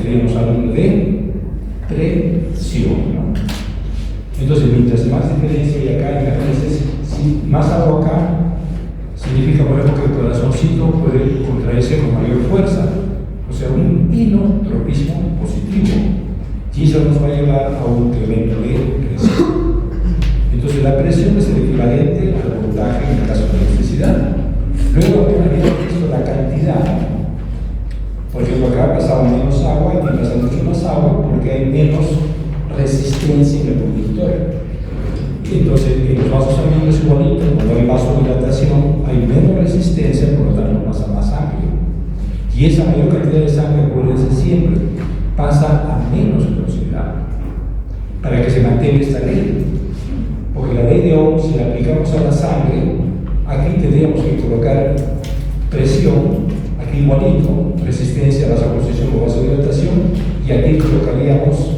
estaríamos hablando de presión, ¿no? Entonces, mientras más diferencia hay acá, entonces, si más agua acá, significa, por ejemplo, que el corazoncito puede contraerse con mayor fuerza, o sea, un inotropismo positivo, y eso nos va a llevar a un incremento de presión. Entonces, la presión es el equivalente al voltaje en el caso de la electricidad. Luego, habíamos visto la cantidad. Por ejemplo, acá pasaba menos agua y aquí pasa mucho más agua porque hay menos resistencia en el conductor. Entonces, en los vasos sanguíneos igualito, cuando hay vasodilatación, hay menos resistencia, por lo tanto pasa más sangre. Y esa mayor cantidad de sangre, acuérdense siempre, pasa a menos velocidad para que se mantenga esta ley. Porque la ley de Ohm, si la aplicamos a la sangre, aquí tendríamos que colocar presión, aquí igualito, resistencia a vasoconstricción o vasodilatación, y aquí colocaríamos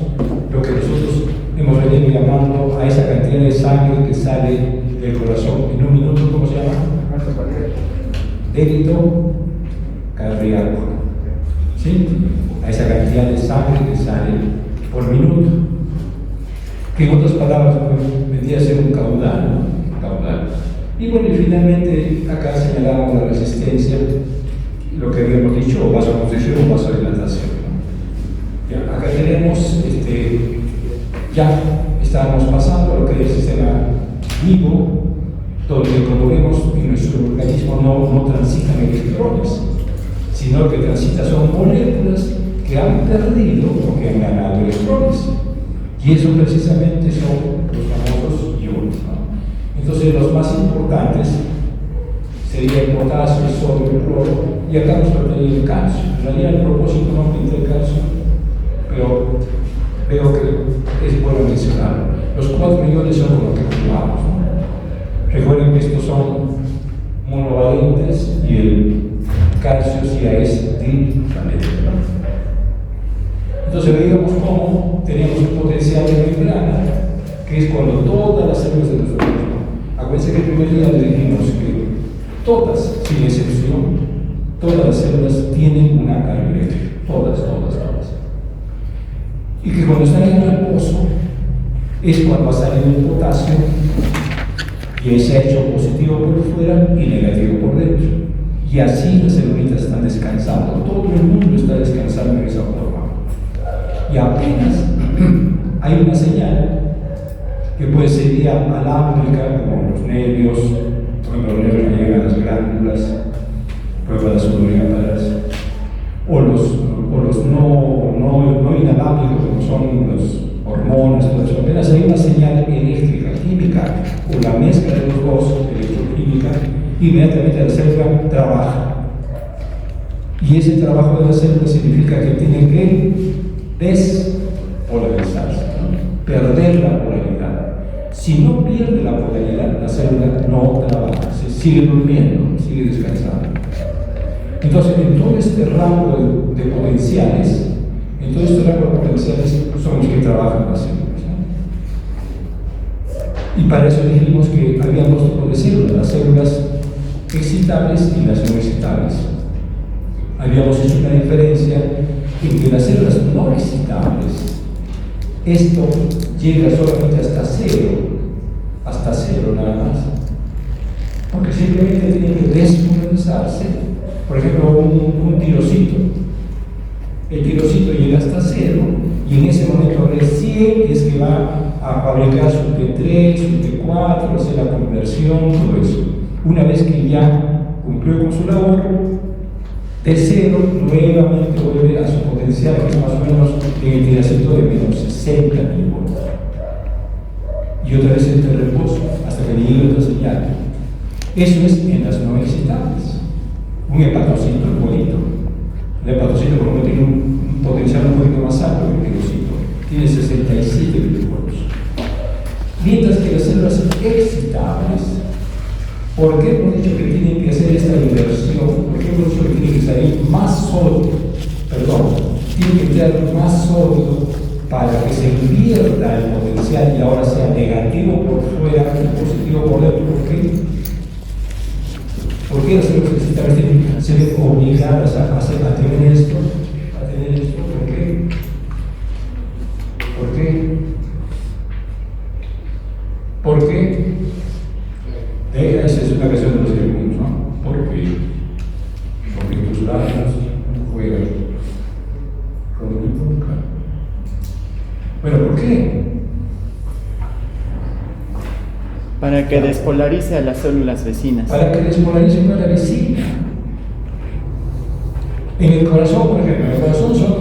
lo que nosotros hemos venido llamando a esa cantidad de sangre que sale del corazón en un minuto. ¿Cómo se llama? Débito cardíaco. ¿Sí? A esa cantidad de sangre que sale por minuto. Que en otras palabras vendría a ser un caudal, ¿no? Caudal. Y bueno, y finalmente acá señalamos la resistencia, lo que habíamos dicho, o vasoconstricción o vasodilatación, ¿no? Ya, acá tenemos, ya estamos pasando a lo que es el sistema vivo, donde, como vemos, en nuestro organismo no transitan electrones, sino que transitan son moléculas que han perdido o que han ganado electrones. Y eso precisamente son los famosos iones, ¿no? Entonces, los más importantes serían el potasio, el sodio, el cloro, y acá nos pertenece el calcio. En realidad, el propósito no pinta el calcio, pero veo que es bueno mencionarlo. Los 4 iones son con los que jugamos, ¿no? Recuerden que estos son monovalentes y el calcio sí es divalente, ¿no? Entonces veíamos cómo teníamos un potencial de membrana, que es cuando todas las células de nuestro organismo, acuérdense que el primer día le dijimos que todas, sin excepción, todas las células tienen una carga eléctrica, todas. Y que cuando están en reposo es cuando ha salido el potasio y se ha hecho positivo por fuera y negativo por dentro. Y así las celulitas están descansando, todo el mundo está descansando de esa forma. Y apenas hay una señal que puede ser alámbrica, como los nervios, cuando los nervios llegan a las glándulas, prueba las sudoríparas, o los no inalámbricos, como son las hormonas, todo eso. Apenas hay una señal eléctrica, química, o la mezcla de los dos, electroquímica, inmediatamente la célula trabaja. Y ese trabajo de la célula significa que tiene que despolarizarse, ¿no? Perder la polaridad. Si no pierde la polaridad, la célula no trabaja, se sigue durmiendo, sigue descansando. Entonces, en todo este rango de potenciales, son los que trabajan las células, ¿no? Y para eso dijimos que había 2 tipos de células, las células excitables y las no excitables. Habíamos hecho una diferencia en que las células no excitables, esto llega solamente hasta cero nada más, porque simplemente tiene que despolarizarse. Por ejemplo, un tirocito, el tirocito llega hasta 0 y en ese momento recién es que va a fabricar su T3, su T4, hacer la conversión, todo eso. Una vez que ya cumplió con su labor, de 0 nuevamente vuelve a su potencial, que es más o menos en el tiracito de menos 60 milivolts. Y otra vez este reposo hasta que llegue otra señal. Eso es en las no excitables. Un hepatocito es bonito. El hepatocito, por ejemplo, tiene un potencial un poquito más alto que el tirocito. Tiene 67 milivolts. Mientras que las células excitables, ¿por qué hemos dicho que tienen que hacer esta inversión? ¿Por qué hemos dicho que tiene que salir más sodio? Tiene que entrar más sodio para que se invierta el potencial y ahora sea negativo por fuera y positivo por dentro. ¿Por qué? ¿Por qué las células excitables se ven obligadas a tener esto? ¿Por qué? Para que despolarice a las células vecinas. Para que despolarice a la vecina. En el corazón, por ejemplo, en el corazón son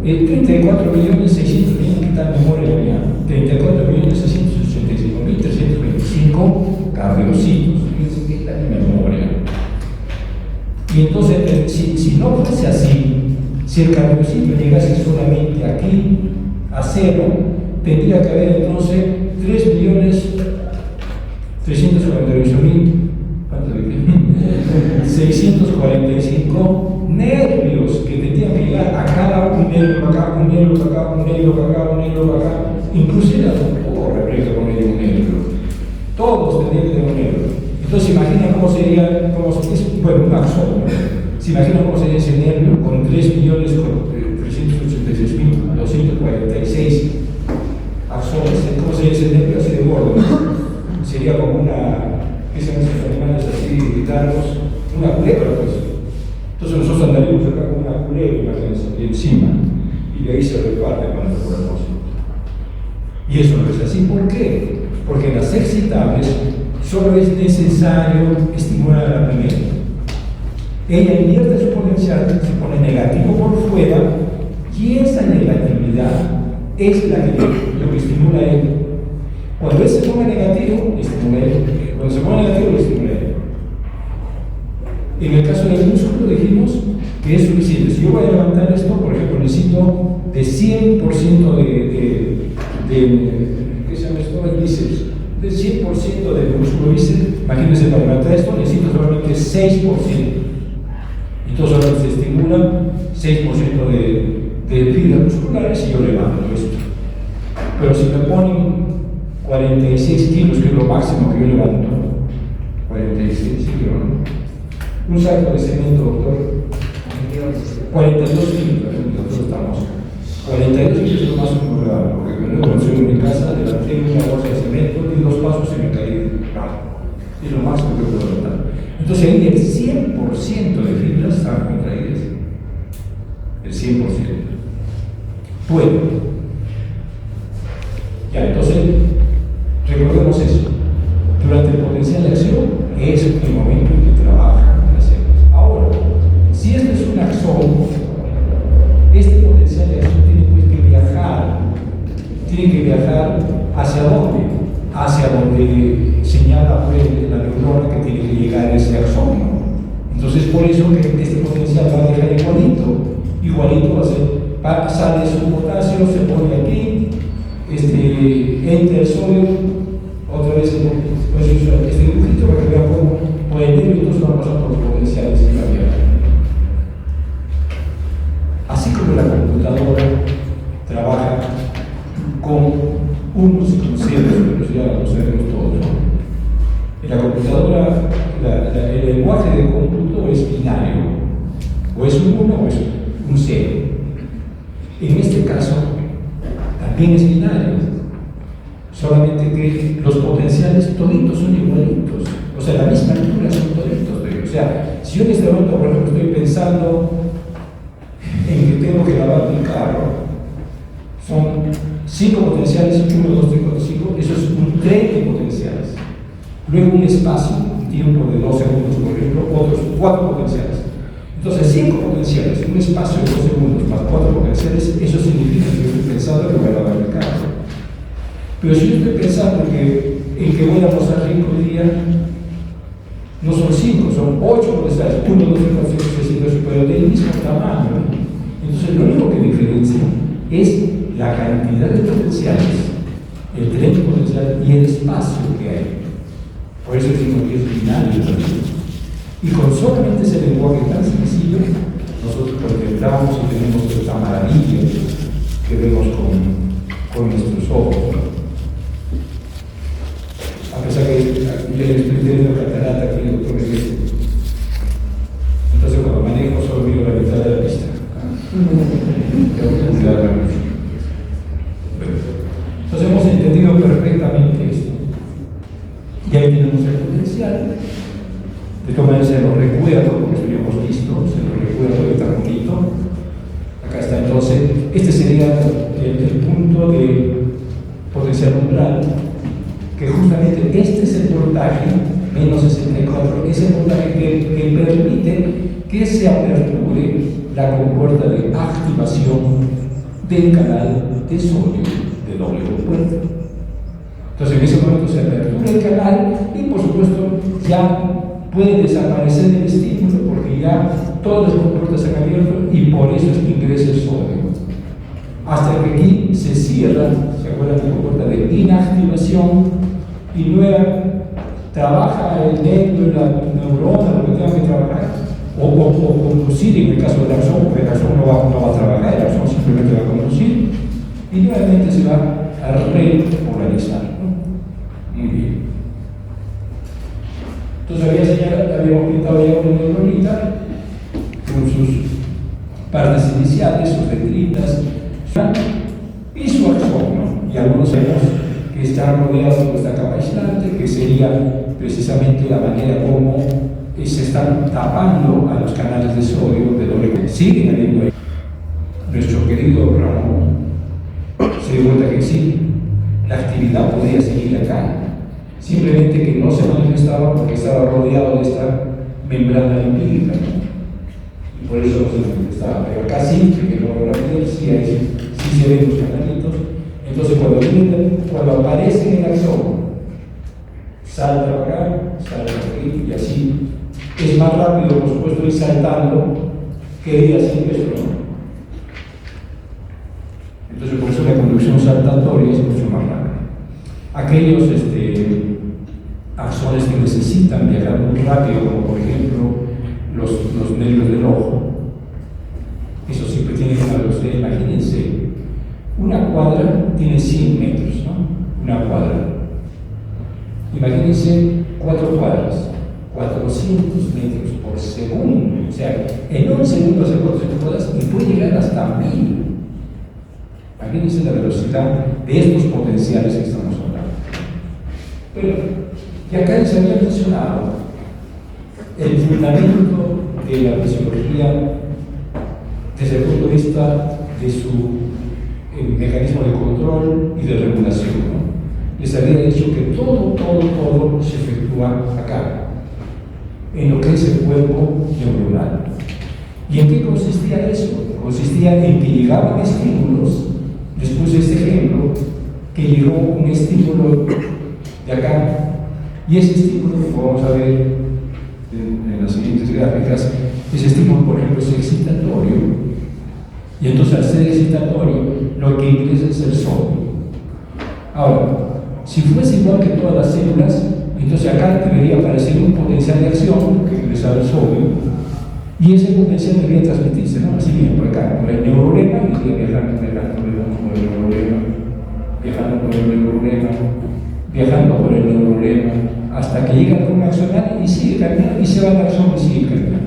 34.600.000 que están en memoria ya. 34.685.325 cardiocitos. Que están en memoria. Y entonces, si no fuese así, si el cardiocito llegase solamente aquí a cero, tendría que haber entonces 3.348.000, ¿cuánto dije? 645 nervios que tendrían que llegar a cada un nervio para acá, un nervio para acá, un nervio para acá, un nervio para acá, inclusive a un poco reflejo con un nervio. Todos tendrían que tener un nervio. Entonces, imagina cómo sería, bueno, un axón, ¿no? Se imagina cómo sería ese nervio con 3.386.246 axones. ¿Cómo sería ese nervio? Así de gordo, ¿no? Sería como una, ¿qué se llaman esos animales así largos? Una culebra, pues. Entonces nosotros andaríamos acá con una culebra, imagínense, aquí encima, y de ahí se reparte cuando por el músculo. Y eso no es así. ¿Por qué? Porque en las excitables solo es necesario estimular a la primera. Ella invierte su potencial, se pone negativo por fuera, y esa negatividad es la que lo que estimula a él. Cuando él se pone negativo, le estimula a él. Cuando se pone negativo, le estimula a él. En el caso del músculo dijimos que es suficiente. Si yo voy a levantar esto, por ejemplo, necesito de 100% de ¿qué se llama esto? El bíceps. De 100% del músculo bíceps, imagínense, para levantar esto necesito solamente 6%. Entonces ahora se estimula 6% de fibras musculares y yo levanto esto. Pero si me ponen 46 kilos, que es lo máximo que yo levanto, 46 kilos, ¿no? Un saco de cemento, doctor, 42 kilos, nosotros estamos. 42 kilos es lo más que me regalo, porque cuando yo construí en mi casa, levanté una bolsa de cemento y 2 pasos y me caí. Es lo máximo que puedo levantar. Entonces ahí el 100% de fibras están contraídas. El 100%. Bueno. Ya, entonces, recordemos eso. Durante el potencial de acción es el momento en que trabajan las células. Ahora, si esto es un axón, este potencial de acción tiene pues que viajar. Tiene que viajar ¿hacia dónde? Hacia donde señala pues, la neurona que tiene que llegar a ese axón. Entonces, por eso que este potencial va a dejar igualito va a sale su potasio, se pone aquí, entra el sodio, otra vez pues, este dibujito para que vean cómo por el nervio entonces van pasando por los potenciales que cambian. Así como la computadora trabaja con unos y con ceros, pero ya lo sabemos todos, ¿no? En la computadora, el lenguaje de cómputo es binario, o es un 1 o es un 0. En este caso, también es binario, solamente que los potenciales toditos son igualitos, o sea, la misma altura son toditos. O sea, si yo en este momento, por ejemplo, estoy pensando en que tengo que lavar mi carro, son 5 potenciales, 1, 2, 3, 4, 5, eso es un tren de potenciales. Luego un espacio, un tiempo de 2 segundos, por ejemplo, otros 4 potenciales. Entonces, 5 potenciales, un espacio de 2 segundos más 4 potenciales, eso significa que yo estoy pensando que voy a lavar el carro. Pero si yo estoy pensando en que voy a almorzar rico hoy día, no son 5, son 8 potenciales, 1, 2, 3, 4, 5, 6, 7, 8, pero del mismo tamaño. Entonces, lo único que diferencia es la cantidad de potenciales, el tren potencial y el espacio que hay. Por eso decimos que es binario también. Y con solamente ese lenguaje tan sencillo, nosotros contemplamos y tenemos esta maravilla que vemos con nuestros ojos. A pesar que yo le estoy teniendo catarata aquí, doctor, entonces cuando manejo solo miro la mitad de la pista. Entonces hemos entendido perfectamente esto. Y ahí tenemos el potencial. De todas maneras se lo recuerdo, porque esto ya hemos visto, se lo recuerdo que está bonito. Acá está entonces, este sería el punto de potencial umbral, que justamente este es el voltaje, menos 64, es el voltaje que permite que se aperture la compuerta de activación del canal de sodio de doble compuerta. Entonces en ese momento se apertura el canal y por supuesto ya puede desaparecer el estímulo porque ya todas las compuertas se han abierto y por eso es que ingresa el sodio. Hasta que aquí se cierra, ¿se acuerdan de la compuerta de inactivación? Y luego trabaja el nervio, la neurona, lo que tenga que trabajar, o conducir en el caso del axón, porque el axón no va a trabajar, el axón simplemente va a conducir, y nuevamente se va a repolarizar, ¿no? Muy bien. Entonces habíamos pintado ya una neuronita con sus partes iniciales, sus dendritas, y su axón, ¿no? Y algunos sabemos que están rodeados por esta capa aislante, que sería precisamente la manera como se están tapando a los canales de sodio de doble. Siguen habiendo ahí. Nuestro querido Ramón se dio cuenta que sí, la actividad podía seguir acá, simplemente que no se manifestaba porque estaba rodeado de esta membrana lipídica, ¿no? Y por eso no se manifestaba. Pero acá sí, que no lo rapidez, sí se ven los canalitos. Entonces cuando aparece en el axón, salta para acá, salta para aquí, y así es más rápido, por supuesto, ir saltando que ir haciendo esto, ¿no? Entonces por eso la conducción saltatoria es mucho más rápida. Aquellos axones que necesitan viajar muy rápido, como por ejemplo los nervios del ojo, eso siempre tiene una velocidad. Imagínense, una cuadra tiene 100 metros, ¿no? Una cuadra. Imagínense 4 cuadras, 400 metros por segundo. O sea, en un segundo hace 400 cuadras y puede llegar hasta 1000. Imagínense la velocidad de estos potenciales que estamos hablando. Pero, y acá se había mencionado el fundamento de la fisiología desde el punto de vista de su mecanismo de control y de regulación, ¿no? Les había dicho que todo se efectúa acá, en lo que es el cuerpo neuronal. ¿Y en qué consistía eso? Consistía en que llegaban estímulos. Les puse este ejemplo, que llegó un estímulo de acá, y ese estímulo, como vamos a ver en las siguientes gráficas, ese estímulo, por ejemplo, es excitatorio. Y entonces al ser excitatorio, lo que ingresa es el sodio. Ahora, si fuese igual que todas las células, entonces acá debería aparecer un potencial de acción que ingresaba el sodio, y ese potencial debería transmitirse, ¿no? Así bien, por acá, por el neurolema, y sigue viajando por el neurolema, viajando por el neurolema, viajando por el neurolema, hasta que llega a un axonal y sigue caminando, y se va al axón y sigue caminando.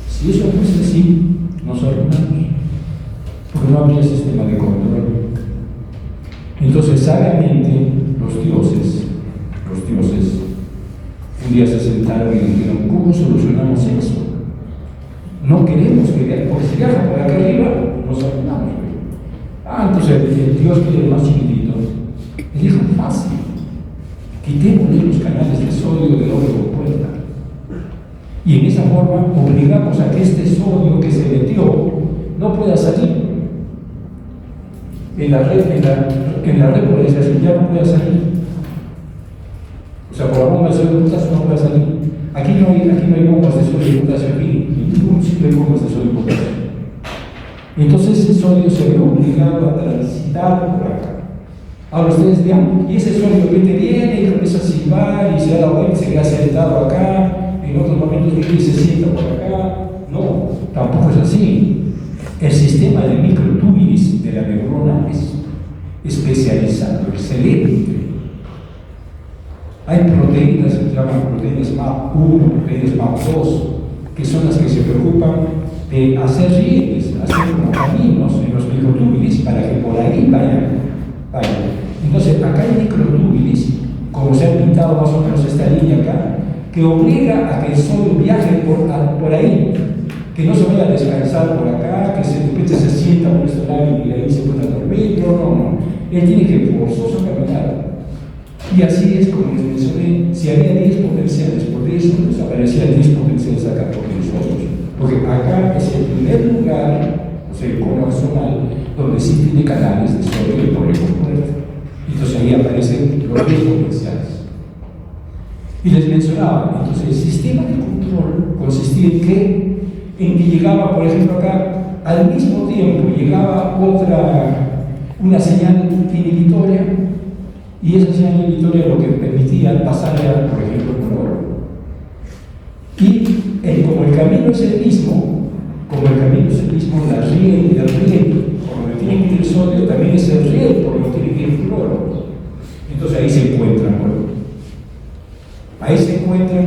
Si eso fuese así, nos arruinamos, porque no habría sistema de control. Entonces, sabiamente, los dioses, un día se sentaron y dijeron: ¿cómo solucionamos eso? No queremos que viaje, porque si viaja por acá arriba, nos arruinamos. Entonces el Dios quiere el más chiquitito. Y dijo: fácil, quitémosle los canales de sodio de doble compuerta. Y en esa forma obligamos a que este sodio que se metió no pueda salir. En la repolarización ya no puede salir. O sea, por la bomba de sodio de potasio no puede salir. Aquí no hay bombas de sodio de potasio, aquí en ningún sitio hay bombas de sodio de potasio. Entonces ese sodio se ve obligado a transitar por acá. Ahora ustedes vean, y ese sodio viene y comienza a silbar y se da la vuelta y se queda sentado acá, en otros momentos viene y se sienta por acá. No, tampoco es así. El sistema de microtubulis de la neurona es especializado, excelente. Hay proteínas que se llaman proteínas MAP1, proteínas MAP2, que son las que se preocupan de hacer rieles, hacer como caminos en los microtubulis para que por ahí vayan. Entonces, acá hay microtubulis, como se ha pintado más o menos esta línea acá, que obliga a que el sodio viaje por ahí, que no se vaya a descansar por acá, que de repente se sienta por este lado y ahí se pueda dormir. No. Él tiene que forzoso caminar. Y así es como les mencioné, si había 10 potenciales por 10 soles, aparecían 10 potenciales acá por 10 soles. Porque acá es el primer lugar, o sea, el cono axonal, donde sí tiene canales de sodio y doble componente. Entonces ahí aparecen los 10 potenciales. Y les mencionaba, entonces el sistema de control consistía en que llegaba, por ejemplo, acá, al mismo tiempo llegaba una señal inhibitoria, y esa señal inhibitoria lo que permitía pasar ya, por ejemplo, color. Y como el camino es el mismo, la riel y el riel, por donde tiene que ir el sodio, también es el riel por donde tiene que ir el cloro. Entonces ahí se encuentran, ¿no? Ahí se encuentran,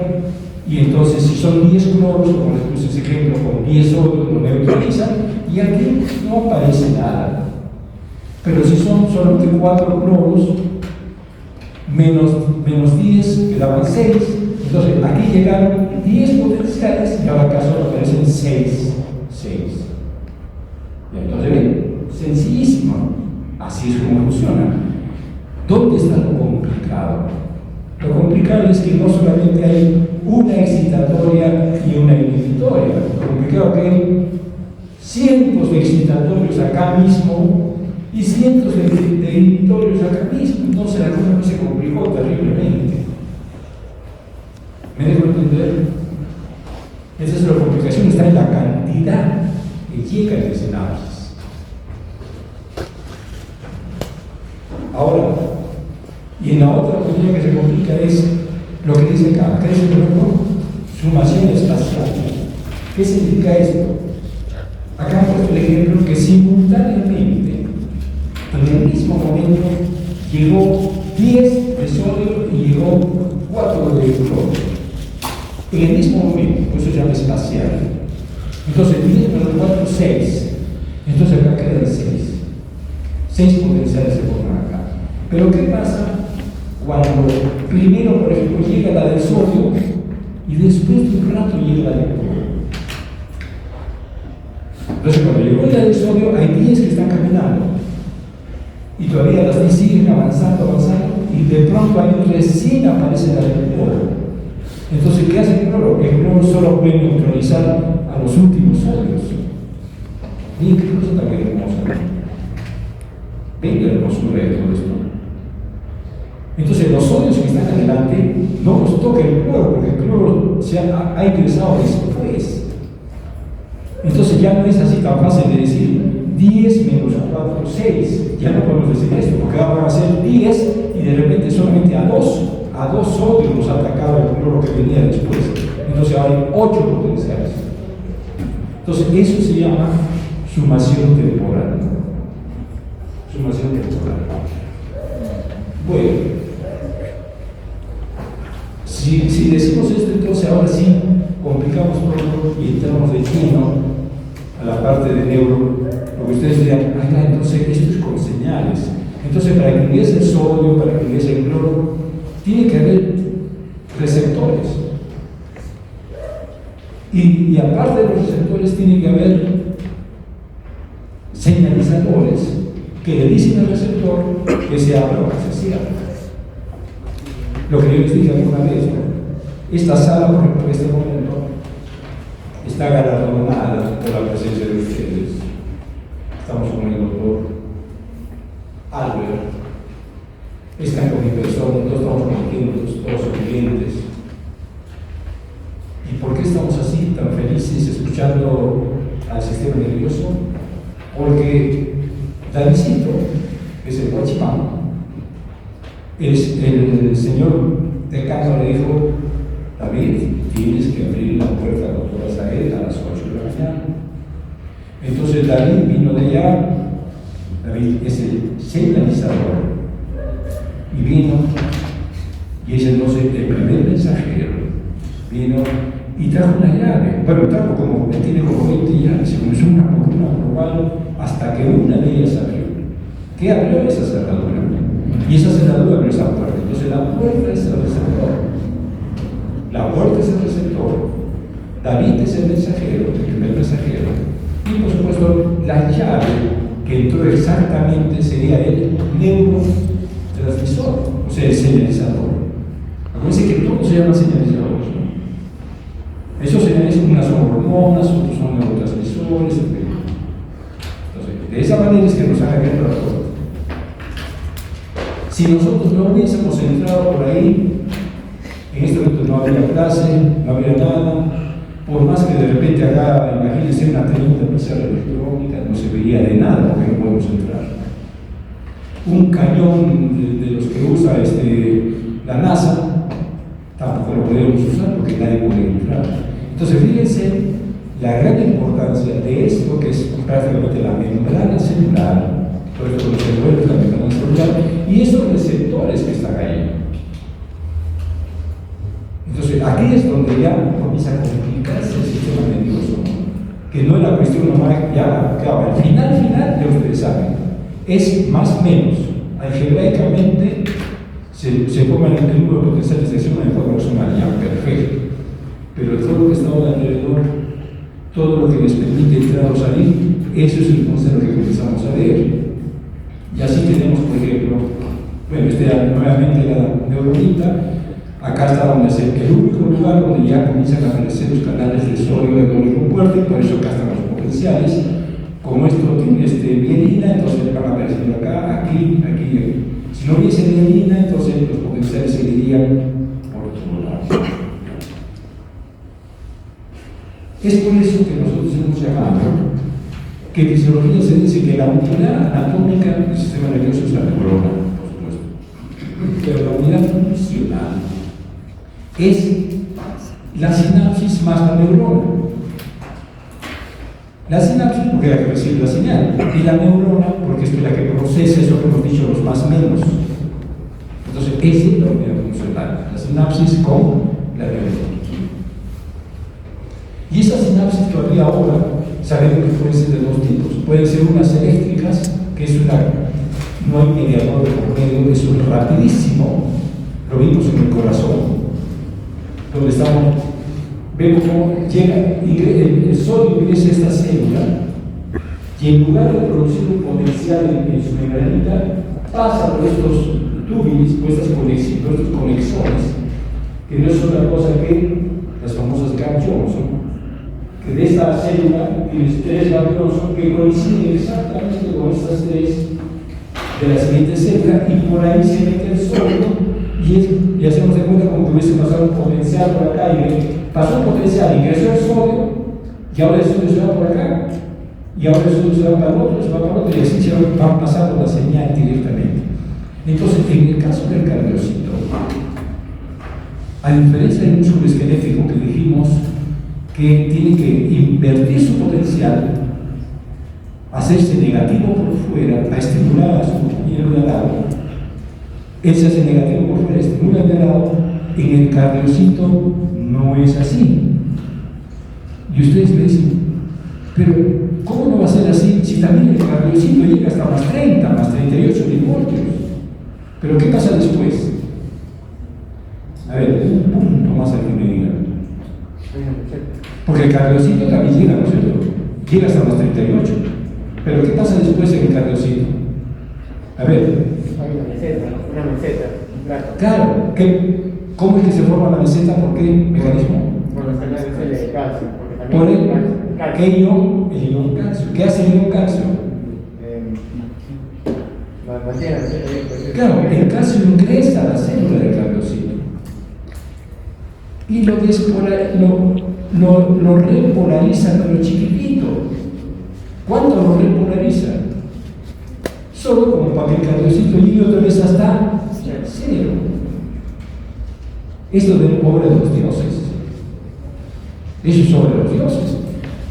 y entonces si son 10 cloros, como les puse ese ejemplo, con 10 sodios lo neutralizan, y aquí no aparece nada. Pero si son solamente 4 cloros, menos 10, quedaban 6. Entonces aquí llegaron 10 potenciales y ahora acá solo aparecen 6. Y entonces ven, sencillísimo. Así es como funciona. ¿Dónde está lo complicado? Lo complicado es que no solamente hay una excitatoria y una inhibitoria. Lo complicado es que hay cientos de excitatorios acá mismo y cientos de inhibitorios acá mismo. Entonces la cosa se complicó terriblemente. ¿Me dejo entender? Esa es la complicación, está en la cantidad que llega a ese análisis. Ahora, y en la otra cuestión que se complica es lo que dice acá, ¿qué es el grupo? Sumación espacial. ¿Qué significa esto? Acá he puesto el ejemplo que simultáneamente, en el mismo momento, llegó 10 de sodio y llegó 4 de cloro. En el mismo momento, por eso se llama espacial. Entonces, 10 menos 4, 6. Entonces acá quedan 6. 6 potenciales se forman acá. Pero ¿qué pasa cuando primero, por ejemplo, llega la del sodio y después de un rato llega la del cloro? Entonces, cuando llegó la del sodio, hay 10 que están caminando. Y todavía las 10 siguen avanzando, y de pronto ahí recién aparece la del cloro. Entonces, ¿qué hace el cloro? El cloro solo puede neutralizar a los últimos sodios. Miren qué cosa tan hermosa. Ven la hermosura de todo esto. Entonces, los sodios que están adelante no los toca el cloro, porque el cloro ha ingresado después. Entonces, ya no es así tan fácil de decir 10 menos 4, 6. Ya no podemos decir esto, porque ahora van a ser 10 y de repente solamente a dos sodios nos ha atacado el cloro que venía después. Entonces ahora hay 8 potenciales. Entonces eso se llama sumación temporal. Sumación temporal. Bueno, si decimos esto, entonces ahora sí complicamos todo y entramos de lleno a la parte de neuro. Lo que ustedes dirán, entonces esto es con señales. Entonces para que ingrese el sodio, para que ingrese el cloro, tiene que haber receptores. Y aparte de los receptores, tiene que haber señalizadores que le dicen al receptor que se abra o que se cierra. Lo que yo les dije alguna vez, ¿no? Esta sala, por ejemplo, en este momento, está galardonada por la presencia de ustedes. Estamos con el doctor Albert. Están con mi persona, no estamos contentos, todos son clientes. ¿Y por qué estamos así, tan felices, escuchando al sistema nervioso? Porque Davidcito, que es el guachimán, el señor decano le dijo: David, tienes que abrir la puerta al doctor Azael a las 8 de la mañana. Entonces David vino de allá. David es el señalizador. Y vino, y es entonces el primer mensajero, vino y trajo una llave. Bueno, trajo como, él tiene como 20 llaves, se comenzó una por una global, hasta que una de ellas abrió. ¿Qué abrió esa cerradura? Y esa cerradura abrió esa puerta. Entonces la puerta es el receptor. La puerta es el receptor. David es el mensajero, el primer mensajero. Y por supuesto, la llave que entró exactamente sería el neurotransmisor. O sea, el señalizador. Acuérdense que todos se llaman señalizadores, ¿no? Esos señales, unas son hormonas, otros son neurotransmisores, etc. Entonces, de esa manera es que nos han abierto las cosas. Si nosotros no hubiésemos entrado por ahí, en este momento no habría clase, no habría nada. Por más que de repente acá, imagínense una tremenda pizarra electrónica, no se vería de nada porque no podemos entrar. Un cañón de los que usa la NASA, tampoco lo podemos usar porque nadie puede entrar. Entonces, fíjense la gran importancia de esto que es prácticamente la membrana celular, todo esto lo se vuelve la membrana celular, y esos receptores que están ahí. Entonces, aquí es donde ya comienza a complicarse el sistema nervioso, ¿no? Que no es la cuestión nomás, ya, claro, al final, ya ustedes saben, es más o menos, algebraicamente, se forman el número de potenciales de acción de forma personal, ya, perfecto. Pero todo lo que está alrededor, todo lo que les permite entrar o salir, eso es entonces lo que comenzamos a ver. Y así tenemos, por ejemplo, bueno, nuevamente la neuronita. Acá está donde es el único lugar donde ya comienzan a aparecer los canales de sodio de doble compuerta, y por eso acá están los potenciales. Como esto tiene mielina, entonces van a aparecer acá, aquí. Si no hubiese mielina, entonces los potenciales seguirían por otro lado. Es por eso que nosotros hemos llamado que en fisiología se dice que la unidad anatómica del sistema nervioso es la neurona, por supuesto. Pero la unidad funcional es la sinapsis más la neurona. La sinapsis porque es la que recibe la señal, y la neurona porque es la que procesa eso que hemos dicho, los más menos. Entonces, esa es la unidad funcional, la sinapsis con la neurona. Y esas sinapsis todavía ahora sabemos que pueden ser de dos tipos. Pueden ser unas eléctricas, que es no hay mediador de por medio, eso es rapidísimo, lo vimos en el corazón, donde estamos, vemos cómo llega el sodio ingresa a esta célula, y en lugar de producir un potencial en su membranita, pasa por estos túbiles, por estos conexones, que no es otra cosa que las famosas gap junction, que de esta célula tienes tres gap junction que coinciden exactamente con estas tres de la siguiente célula, y por ahí se mete el sodio, y hacemos de cuenta como que hubiese pasado un potencial por acá, y pasó un potencial, ingresó el sodio, y ahora el sodio se va por acá, y ahora el sodio se va para el otro, se va para el otro, y así se va pasando la señal directamente. Entonces, en el caso del cardiocito, a diferencia del músculo esquelético que dijimos que tiene que invertir su potencial, hacerse negativo por fuera, a estimular a su compañero de al lado, él se hace negativo por fuera, estimula de al lado. En el cardiocito no es así. Y ustedes me dicen, pero ¿cómo no va a ser así si también el cardiocito llega hasta más 30, más 38 milivoltios? Pero ¿qué pasa después? A ver, un punto más al que me digan. Porque el cardiocito también llega, ¿no es cierto? Llega hasta más 38. Pero ¿qué pasa después en el cardiocito? A ver. Una meseta, claro. Claro, ¿cómo es que se forma la meseta? ¿Por qué mecanismo? Bueno, está la meseta de calcio. Por el ion calcio. ¿Qué hace el ion calcio? Claro, el calcio ingresa a la célula del cardiocito y lo repolariza pero chiquitito. ¿Cuánto lo repolariza? Solo como para que el cardiocito llegue otra vez hasta 0. Esto es de obra de los dioses. Eso es obra de los dioses.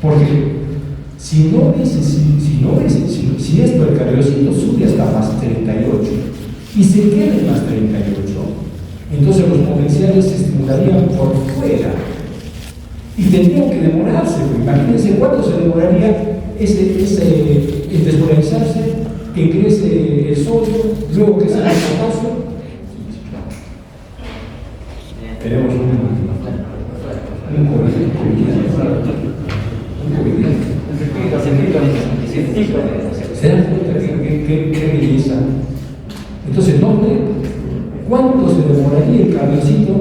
Porque si esto el cardiocito sube hasta más 38 y se queda en más 38, entonces los potenciales se estimularían por fuera y tendrían que demorarse. Imagínense cuánto se demoraría el despolarizarse, que ingrese el sodio, luego que se haga el potasio. Tenemos un ¿se dan cuenta qué belleza? Entonces, ¿dónde? ¿cuánto se demoraría el cardiocito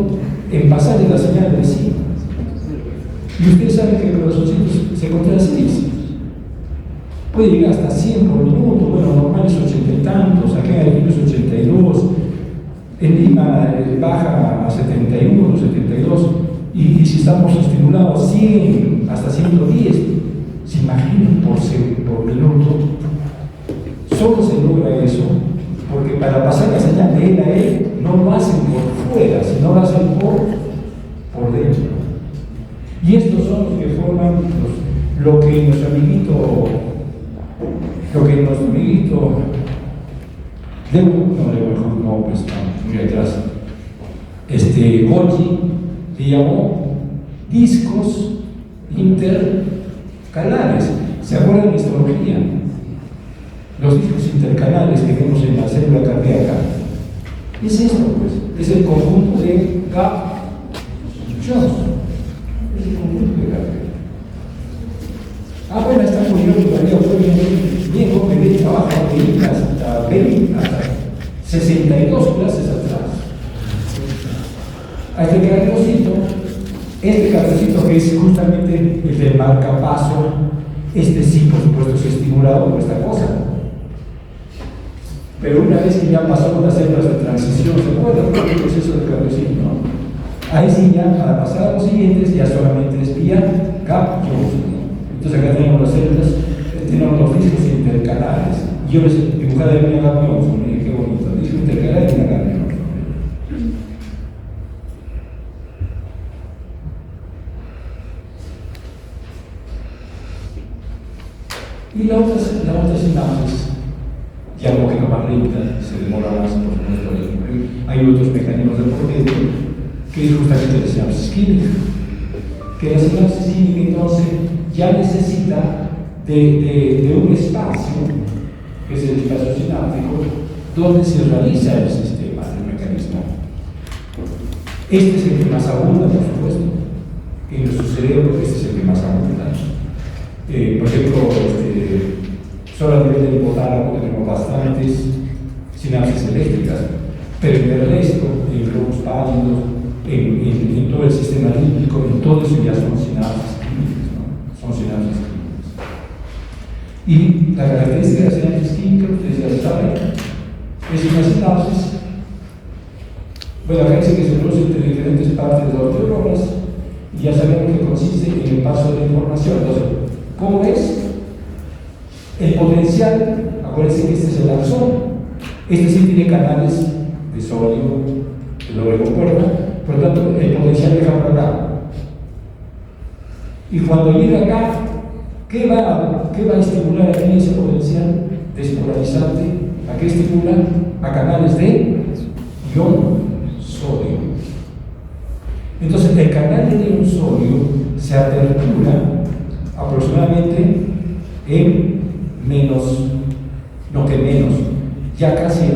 en pasarle la señal al vecino? Y ustedes saben que el corazoncito se contrae así. Puede llegar hasta 100 por minuto, bueno, normal es 80 y tantos, acá en el es 82, en Lima baja a 71, 72, y si estamos estimulados 100 hasta 110, ¿se imaginan por minuto? Solo se logra eso porque para pasar la señal de él a él no lo hacen por fuera, sino lo hacen por dentro. Y estos son los que forman lo que nuestro amiguito muy atrás, Golgi le llamó discos intercalares. ¿Se acuerdan de histología? Los discos intercalares que vemos en la célula cardíaca. Es esto, pues, es el conjunto de gap-junction. Es el conjunto de gap. Bueno, está muy bien, todavía fue bien joven, de trabajo hasta 62 clases atrás. A este cardiocito que es justamente el del marcapaso, sí, por supuesto, es estimulado por esta cosa. Pero una vez que ya pasó las células de transición, ¿se acuerdan? El proceso del cardiocito, ¿no? Ahí sí, ya para pasar a los siguientes, ya solamente es vía gap-junction. Entonces acá tenemos las células, tenemos los discos intercalares. Yo les dibujé de una gap-junction, miren qué bonito, disco intercalar y una gap-junction. Y la otra sinapsis, ya un poquito más lenta, se demora más, por supuesto. Hay otros mecanismos de por medio, que es justamente la sinapsis química. Que la sinapsis química entonces ya necesita de un espacio, que es el espacio sináptico, donde se realiza el sistema, el mecanismo. Este es el que más abunda, por supuesto. En nuestro cerebro, este es el que más abunda. Por ejemplo, solo a nivel del hipotálamo tenemos bastantes sinapsis eléctricas, pero en el resto, en globos pálidos, en todo el sistema límbico, en todo eso ya son sinapsis químicas, ¿no? Son sinapsis químicas. Y la característica de la sinapsis química, ustedes ya lo saben, es una sinapsis. Bueno, acá dice que se produce entre diferentes partes de las neuronas, y ya sabemos que consiste en el paso de la información. Entonces, ¿cómo es? El potencial, acuérdense que este es el axón, este sí tiene canales de sodio, de doble compuerta, por lo tanto el potencial deja por acá. Y cuando llega acá, ¿qué va a estimular aquí ese potencial despolarizante? ¿A qué estimula? A canales de ion sodio. Entonces el canal de ion sodio se apertura aproximadamente en ya casi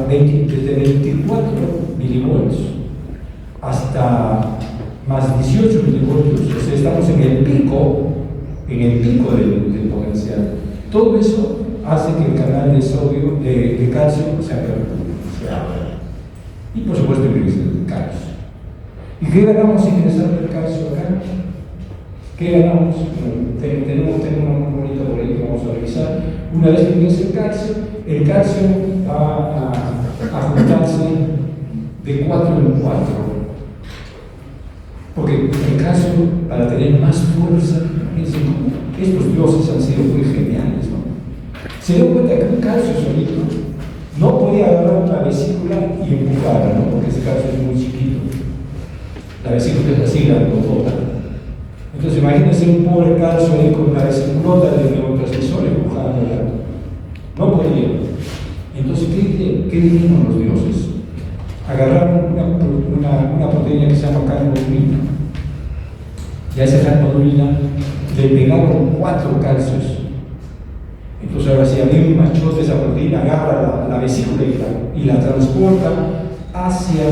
desde 24 milivoltios hasta más 18 milivoltios. O sea, estamos en el pico del potencial. Todo eso hace que el canal de sodio, de calcio, se abra. Y por supuesto el calcio. ¿Y qué ganamos ingresando el calcio acá? ¿Qué ganamos? Tenemos un bonito por ahí que vamos a revisar. Una vez que ingresa el calcio va a juntarse de 4 en 4. Porque el calcio, para tener más fuerza, estos dioses han sido muy geniales, ¿no? Se dio cuenta que un calcio solito no podía agarrar una vesícula y empujarla, ¿no? Porque ese calcio es muy chiquito. La vesícula es así, grandotota. Entonces imagínense un pobre calcio ahí con una vesiculota de neurotransmisor empujándola. No podía. Entonces, ¿qué dijeron los dioses? Agarraron una proteína que se llama carnodulina. Y a esa carnodulina le pegaron 4 calcios. Entonces ahora si había un machote, esa proteína agarra la vesícula y la transporta hacia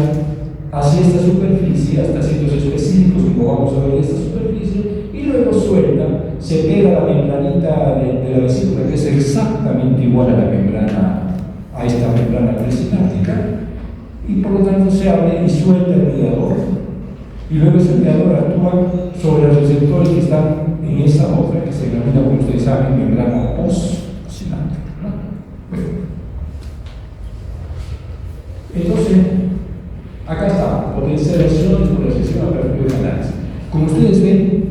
esta superficie, hasta sitios específicos, como vamos a ver esta superficie, y luego suelta, se pega la membranita de la vesícula, que es exactamente igual a esta membrana presináptica, y por lo tanto se abre y suelta el mediador. Y luego ese mediador actúa sobre los receptores que están en esa otra, que se denomina, como ustedes saben, membrana postsinántica, ¿no? Bueno. Entonces, acá está, potencialización y polarización a partir de análisis. Como ustedes ven,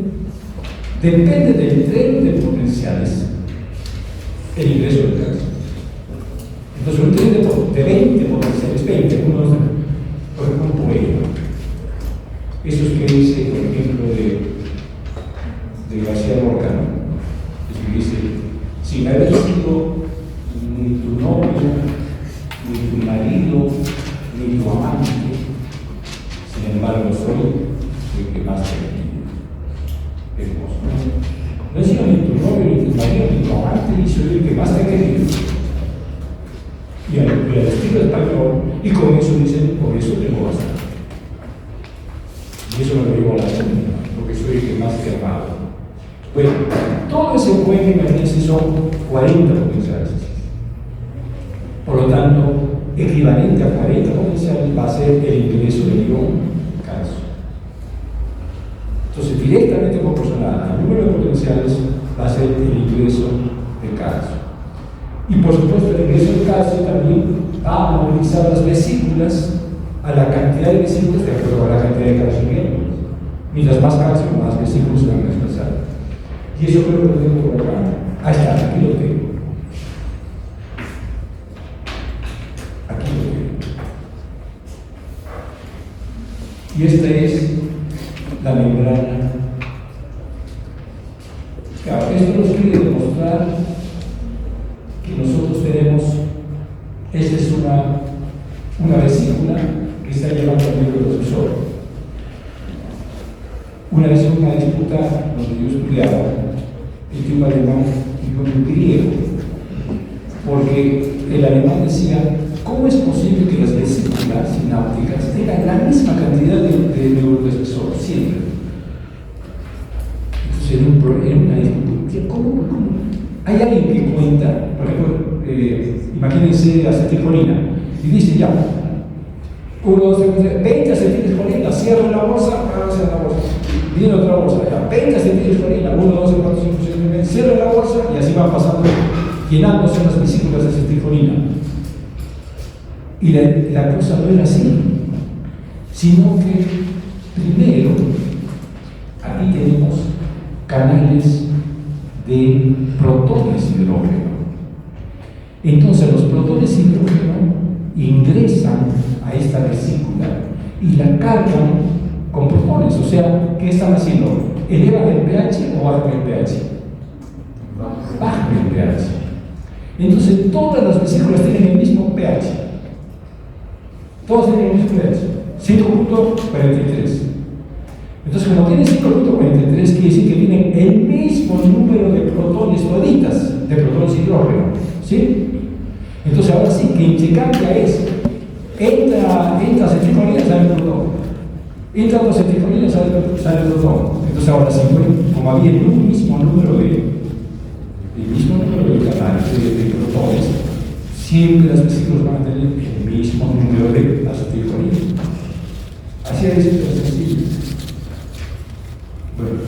depende del tren de potenciales el ingreso del calcio. Entonces, un tren de 20 potenciales, 20, por ejemplo, un poema. Esos que dice, por ejemplo, de García Lorca, ¿no? Es que dice, sin haber sido ni tu novio, ni tu marido, ni tu amante, sin embargo soy el que más te quiere. Hermoso, ¿no? No he sido ni tu novio, ni tu marido, ni tu amante, y soy el que más te ha querido. Y al estilo español, y con eso dicen, por eso tengo bastante. Y eso me lo llevo a la segunda, porque soy el que más te ha amado. Bueno, todo ese poema imagínense son 40 potenciales. Por lo tanto, equivalente a 40 potenciales va a ser el ingreso del ion calcio. Entonces, directamente proporcional al número de potenciales va a ser el ingreso de calcio. Y por supuesto, el ingreso de calcio también va a movilizar las vesículas a la cantidad de vesículas de acuerdo a la cantidad de calcio que hay. Mientras más calcio, más vesículas se van a desplazar. Y eso creo que lo tengo por acá. Ahí está, aquí lo tengo. Aquí lo tengo. Y esta es la membrana. Claro, esto nos quiere demostrar que nosotros tenemos, esta es una vesícula que está llevando al neurotransmisor. Una vez en una disputa donde yo estudiaba, el tipo alemán y un griego, porque el alemán decía, ¿cómo es posible que las vesículas sinápticas tengan la misma cantidad de neurotransmisor siempre? Entonces era una disputa. ¿Cómo? Hay alguien que cuenta, por ejemplo, imagínense acetilcolina, y dice ya, 1, 2, 3, 20 acetilcolina, cierro la bolsa, cierro la bolsa. Viene otra bolsa, ya, 20 acetilcolina, 1, 2, 3, 4, 5, 6, 7, cierro la bolsa y así van pasando, llenándose las vesículas de acetilcolina. Y la cosa no era así, sino que primero, aquí tenemos canales de protones de hidrógeno. Entonces los protones de hidrógeno ingresan a esta vesícula y la cargan con protones, o sea, ¿qué están haciendo? ¿Elevan el pH o bajan el pH? Bajan el pH. Entonces todas las vesículas tienen el mismo pH. Todas tienen el mismo pH, 5.43. Entonces, como tienen 5.43, quiere decir que tienen el mismo número de protones toditas, de protones hidrógeno, ¿sí? Entonces, ahora sí, que intercambia es, entra acetilcolina, sale el protón. Entra otra acetilcolina, sale el protón. Entonces, ahora sí, como había el mismo número de canales de protones, siempre las vesículas van a tener el mismo número de acetilcolina. Así es sencillo. Bueno,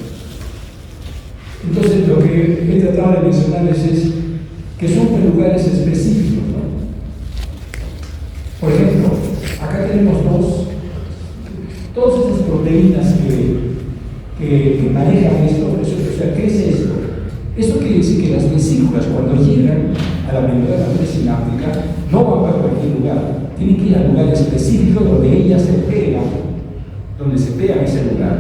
entonces lo que he tratado de mencionarles es que son lugares específicos, ¿no? Por ejemplo, acá tenemos todas estas proteínas que manejan esto. O sea, ¿qué es esto? Esto quiere decir que las vesículas, cuando llegan a la membrana presináptica, no van a cualquier lugar, tienen que ir al lugar específico donde ellas se pegan, a ese lugar.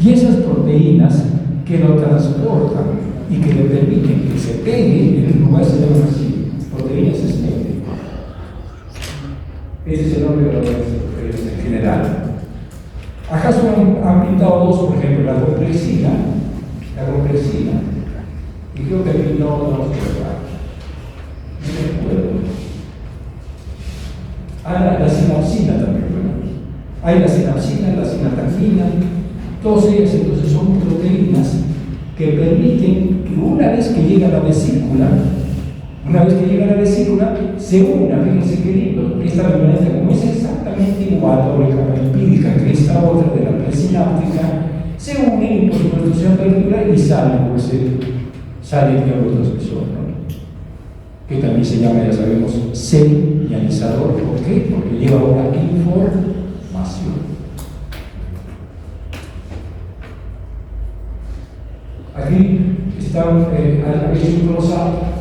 Y esas proteínas que lo transportan y que le permiten que se pegue en un lugar se llaman así, proteínas SNP. Ese es el nombre de las proteínas en general. Acá han pintado dos, por ejemplo, la complexina, y creo que he pintado dos, no me acuerdo. La sinapsina también, bueno. Hay la sinapsina, la sinatamina, todas ellas entonces son proteínas que permiten que una vez que llega a la vesícula, se una, fíjense qué lindo, esta membrana como es exactamente exactamente igual o la capa lipídica que esta otra de la presináptica, se unen y por supuesto se apertura y sale el neurotransmisor, ¿no? Que también se llama, ya sabemos, señalizador. ¿Por qué? Porque lleva una información. Aquí está un glossario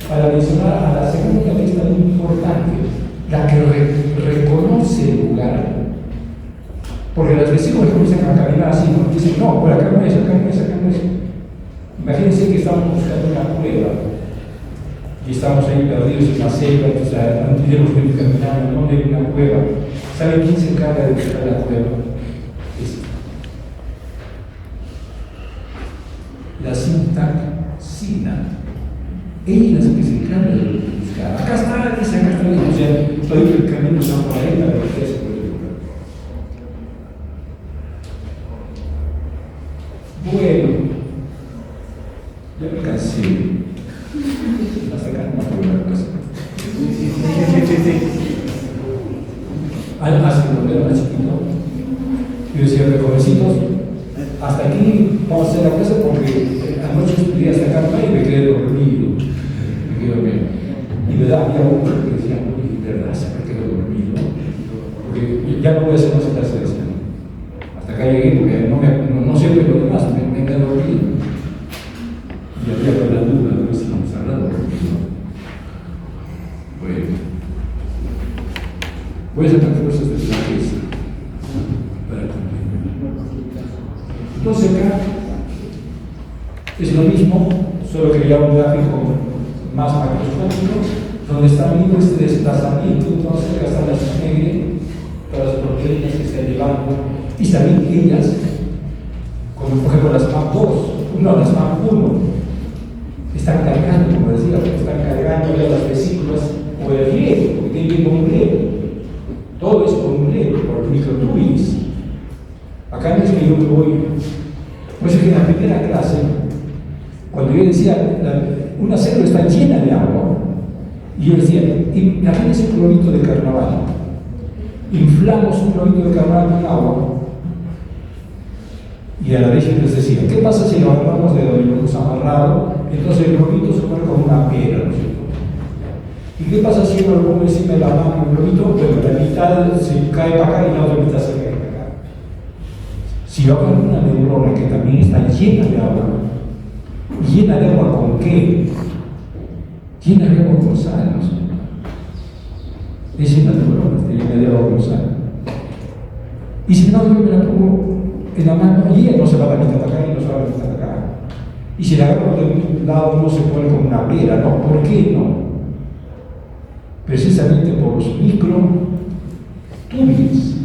para mencionar a la segunda que es tan importante, la que reconoce el lugar. Porque las vesículas comienzan a caminar así, ¿no? Dicen, no, por acá no es, acá no es, acá no es. Imagínense que estamos buscando una cueva y estamos ahí perdidos en la selva, entonces tenemos que ir caminando, ¿dónde hay una cueva? ¿Saben quién se encarga de buscar la cueva? La sintaxina. Ella es la que se encarga de buscar. Acá está, dice, acá está, o sea, todo el camino se va por ahí para que se puede buscar. Bueno, ya me cansé. Hasta acá no me acuerdo la cosa. Hace cuando era más chiquito, yo decía, jovencitos, hasta aquí vamos a hacer la casa porque anoche estudié hasta acá y me quedé dormido. Y me daba uno que decía, uy, ¿verdad? Se me quedó dormido. Porque ya no voy a hacer más clase de eso. Hasta acá llegué porque no sé lo demás, me quedé dormido. Y había con la duda de ver si nos hablando dormido. Bueno, voy a hacer las cosas de la pieza para cumplir. Entonces acá es lo mismo, solo que ya un gráfico más macroscópico, donde está viendo este desplazamiento. Entonces acá están las negras, todas las proteínas que están llevando, y también ellas, como por ejemplo las MAP2, no, las MAP1, están cargando, como decía, están cargando ya las vesículas o el riego, porque tiene que ir con un riego. Todo es con un riego, por microtúbiles. Acá no es que yo me voy. Por eso que en la primera clase, cuando yo decía, una célula está llena de agua, y yo decía, imagínense un globito de carnaval. Inflamos un globito de carnaval con agua, y a la vez yo les decía, ¿qué pasa si lo agarramos de donde lo hemos amarrado? Entonces el globito se pone como una piedra, ¿no es cierto? ¿Y qué pasa si uno lo pongo encima de la mano un globito? Bueno, la mitad se cae para acá y la otra mitad se cae para acá. Si yo agarro una neurona que también está llena de agua, ¿llena de agua con qué? Llena de agua con sal, ¿no? Es llena de neuronas, llena de agua con sal. Y si no, yo me la pongo en la mano y ella no se va a la mitad para acá y no se va a la mitad para acá. Y si la agarro de un lado no se pone como una pera, ¿no? ¿Por qué no? Precisamente por los microtúbiles.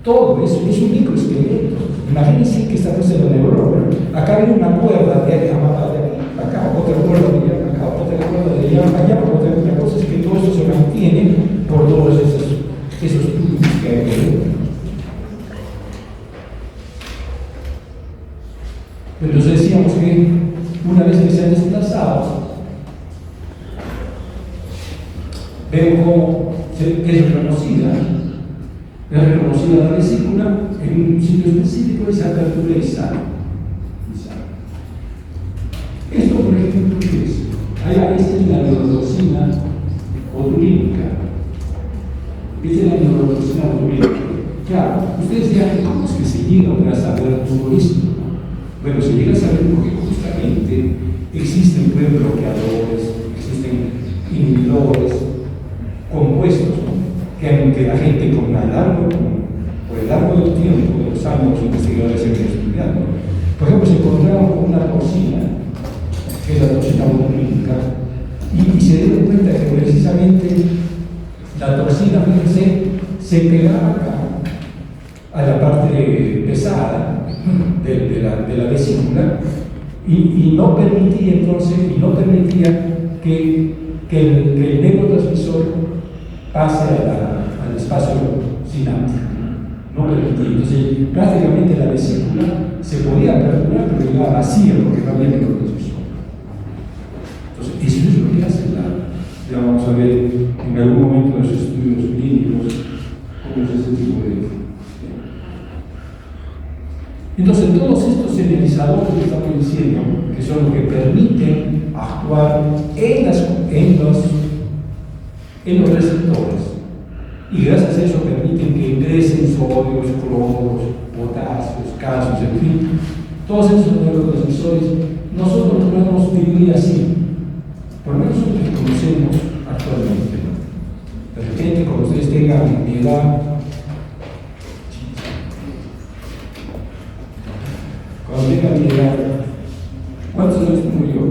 Todo eso es un microesqueleto. Imagínense que estamos en la neurona. Acá hay una cuerda de aquí amarrada de aquí para acá, otra cuerda de allá para acá, otra cuerda de allá para allá, otra cosa es que todo eso se mantiene por todos esos túbiles que hay dentro. Entonces decíamos que una vez que se han desplazado, ven cómo es reconocida la vesícula en un sitio específico y se apertura y sale. Esto, por ejemplo, ¿qué es? Esta es la neurotoxina botulínica. Esta es la neurotoxina botulínica. Claro, ustedes dirán, ¿cómo es que se llega a saber todo esto? Bueno, se llega a saber porque justamente existen bloqueadores, existen inhibidores, compuestos, ¿no? que la gente por el largo del tiempo, de los años, los investigadores han estudiado. Por ejemplo, se encontraron con una toxina, que es la toxina botulínica, y se dieron cuenta que precisamente la toxina, fíjense, se pegaba acá a la parte pesada de la vesícula y no permitía que el neurotransmisor pase al espacio sináptico. No permitía. Entonces, prácticamente la vesícula se podía aperturar, pero llegaba vacía porque no había neurotransmisor. Entonces, eso es lo que hace ya vamos a ver en algún momento de los estudios Entonces, todos estos señalizadores que estamos diciendo, que son los que permiten actuar en los receptores, y gracias a eso permiten que ingresen sodios, cloros, potasios, calcios, en fin, todos esos neurotransmisores, nosotros los podemos dividir así, por lo menos los que conocemos actualmente. De repente, cuando ustedes tengan mi edad, cuando tengan mi edad, ¿cuántos años tengo yo?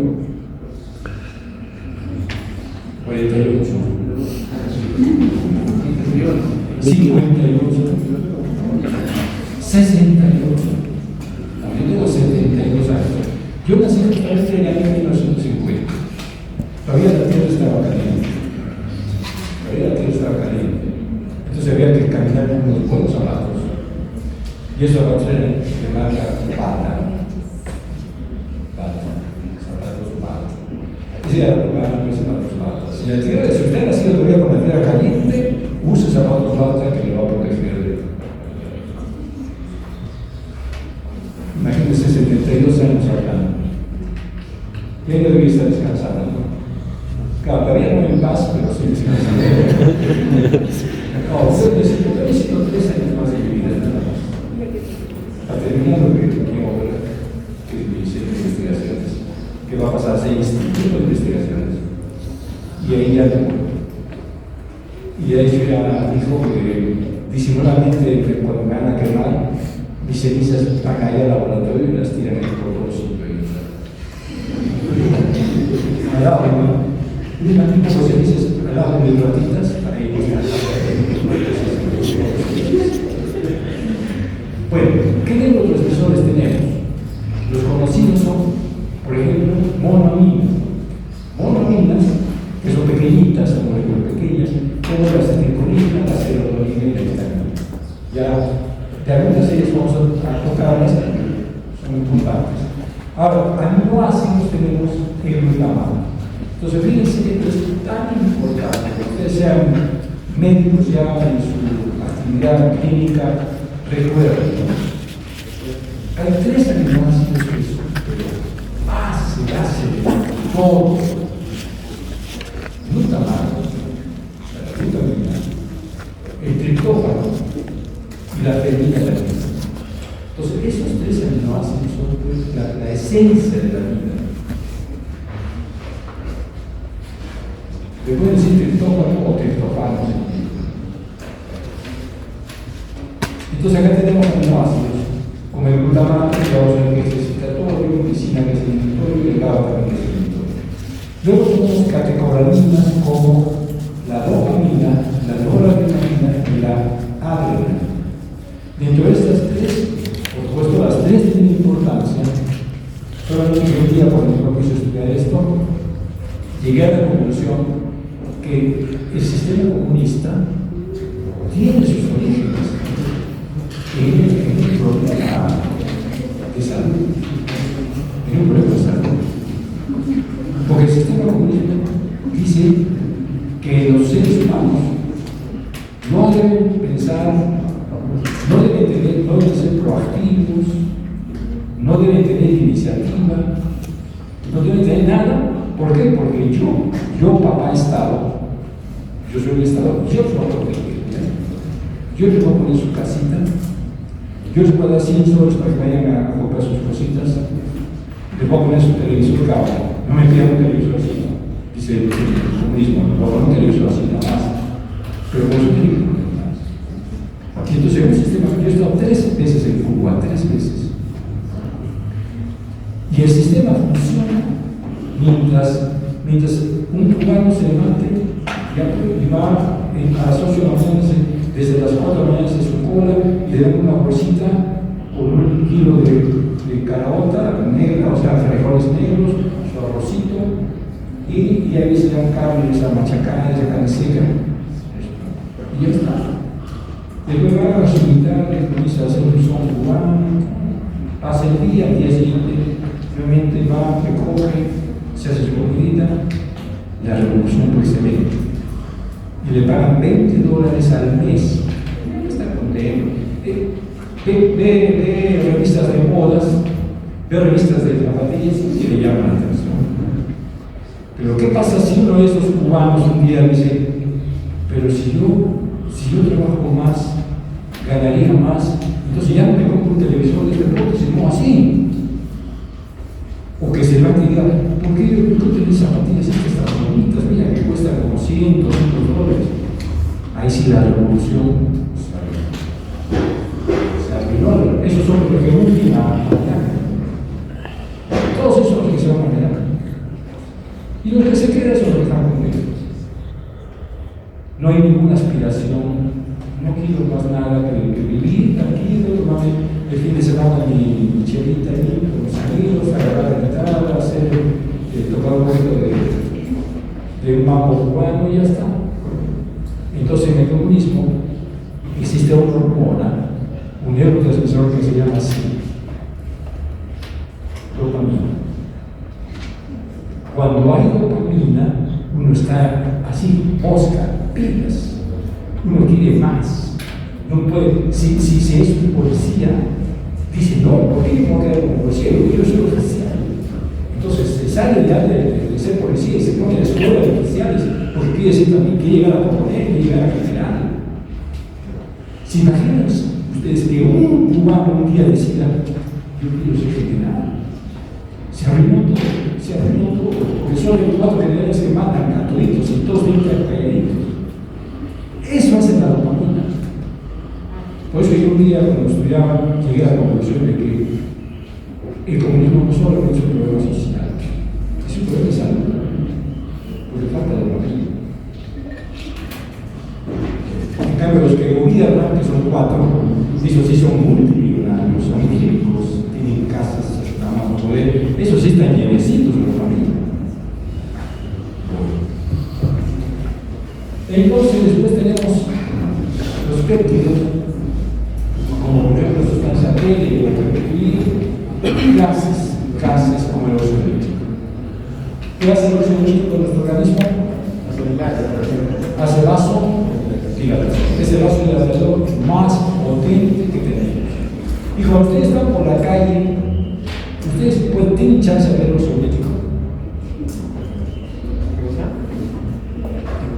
48. 58. 68. Yo tengo 72 años. Yo nací justamente en el año 1950. Todavía la tierra estaba caliente. Entonces había que caminar con unos buenos zapatos. Y esos zapatos eran de marca Bata. Zapatos Bata. Ese era el lugar de zapatos Bata. Si usted ha nacido todavía con la tierra caliente, use zapatos Bata que le va a proteger de. Imagínense 72 años hablando. ¿Quién debería estar descansando? Claro, todavía no en paz, pero sí descansando. No, yo necesito 3 años más de mi vida, nada más. Ha terminado mi obra, que es mi centro de investigaciones, que va a pasar a ser instituto de investigaciones. Y ahí ya no. Y de hecho ya dijo que disimuladamente, cuando me van a quemar, mis cenizas van a ir al laboratorio y las tiran en el potosí. Al lado de un tipo de cenizas, al lado de mis ratitas, para ir Bueno, ¿qué neurotransmisores tenemos? Los conocidos son, por ejemplo, monoaminas. Monoaminas, que son pequeñitas, son muy pequeñas, como la acetilcolina, la serotonina y la histamina. Ya, de algunas de ellas vamos a tocarlas, son importantes. Ahora, aminoácidos tenemos el glutamato. Entonces, fíjense que esto es tan importante que ustedes sean médicos ya en su actividad clínica, recuerden. Hay 3 aminoácidos que son base de todo. Glutamato, la glutamina, el triptófano y la fermina también. Entonces, esos 3 aminoácidos son pues, la esencia de la vida. Le pueden decir triptófano o triptófano. Entonces, acá tenemos aminoácidos, como el glutamato, que vamos a ver que es excitatorio, glicina que es inhibitorio y el GABA también es inhibitorio. Luego tenemos catecolaminas como la dopamina, la noradrenalina y la adrenalina. Dentro de estas 3, por supuesto, las 3 tienen importancia. Solamente un día, por ejemplo, quise estudiar esto, llegué a la conclusión que el sistema comunista tiene sus orígenes en un problema de salud. En un problema de salud. Porque el sistema comunista dice que los seres humanos no deben pensar, no deben ser proactivos, no deben tener iniciativa, no deben tener nada. ¿Por qué? Porque yo papá Estado, yo soy el Estado, yo los voy a proteger. Yo les voy a poner su casita, yo les voy a dar 100 soles para que vayan a comprar sus cositas, les voy a poner su televisor cable. No me pidan un televisor así, ¿no? Dice el comunismo, no voy a poner un televisor así nada más, pero con su televisor. Y entonces en un sistema, yo he estado 3 veces en Cuba, 3 veces. Y el sistema funciona mientras un cubano se levante y va a las 8 de la mañana, desde las 4 de la mañana se su cola y le dan una bolsita con 1 kilo de caraota negra, o sea, frijoles negros, su arrocito, y ahí se dan carne, esa machacada, esa carne seca, y ya está. Después va a su mitad, comienza a hacer un son cubano, pasa el día, al día siguiente, nuevamente va, recoge, se hace su comidita, la revolución fue excelente. Y le pagan $20 al mes. Está contento. Ve revistas de modas, ve revistas de zapatillas y le llama la atención. Pero ¿qué pasa si uno de esos cubanos un día dice, pero si yo trabajo más, ganaría más, entonces ya no me compro un televisor de este porte, sino así? O que se va a diga, ¿por qué yo tengo zapatillas estas tan bonitas? Mira, que cuestan como 100, 200 dólares. Ahí sí la revolución se arruinó. Esos son los que última mañana. Todos esos los que se van a mañana. Y los que se quedan son los que están contentos. No hay ninguna aspiración. No quiero más nada que vivir tranquilo, tomarme el fin de semana mi chelita ahí con mis amigos, agarrar la guitarra, tocar un poquito de un mambo cubano y ya está. Entonces en el comunismo existe una hormona, un neurotransmisor que se llama así, dopamina. Cuando hay dopamina, uno está así, mosca, pilas. Uno quiere más, no puede, si es un policía, dice, no, ¿por qué yo no quedar como policía? Yo quiero ser oficial. Entonces se sale ya de ser policía y se pone a la escuela de oficiales, porque quiere decir también que llegar a coronel, que llegar a general. ¿Se imaginan ustedes que un cubano un día decida, yo quiero ser general? Se arruinó todo, porque son 24 generales que matan a toditos y todos vienen calladitos. Eso hace la dopamina. Por eso yo un día cuando estudiaba llegué a la conclusión de que el comunismo no solamente es un problema social, es un problema de salud, porque falta de dopamina. En cambio los que gobiernan, que son 4, esos sí son multimillonarios, son ricos, tienen casas, camas, poder, esos sí están llenecitos de dopamina. Entonces después tenemos los péptidos, como por ejemplo sustancia P y gases como el óxido nítrico. ¿Qué hace el óxido nítrico con nuestro organismo? Hace vasodilatador. Es el vasodilatador más potente que tenemos. Y cuando ustedes están por la calle, ustedes tienen chance de ver el óxido nítrico.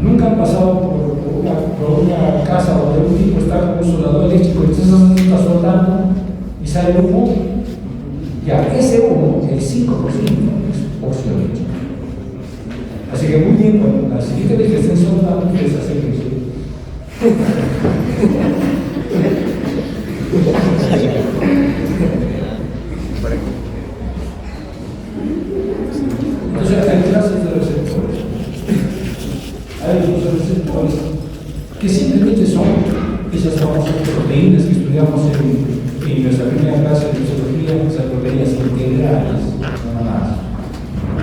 Nunca han pasado por una casa donde un tipo está con un soldador eléctrico y entonces está soldando y sale humo. Ya, ese humo, el 5% es óxido nítrico. Así que muy bien, cuando la siguiente vez que estén soldando, ustedes hacen eso. Entonces hay clases de receptores. Hay otros receptores que simplemente son esas famosas proteínas que estudiamos en nuestra primera clase de fisiología, esas proteínas integrales, nada más.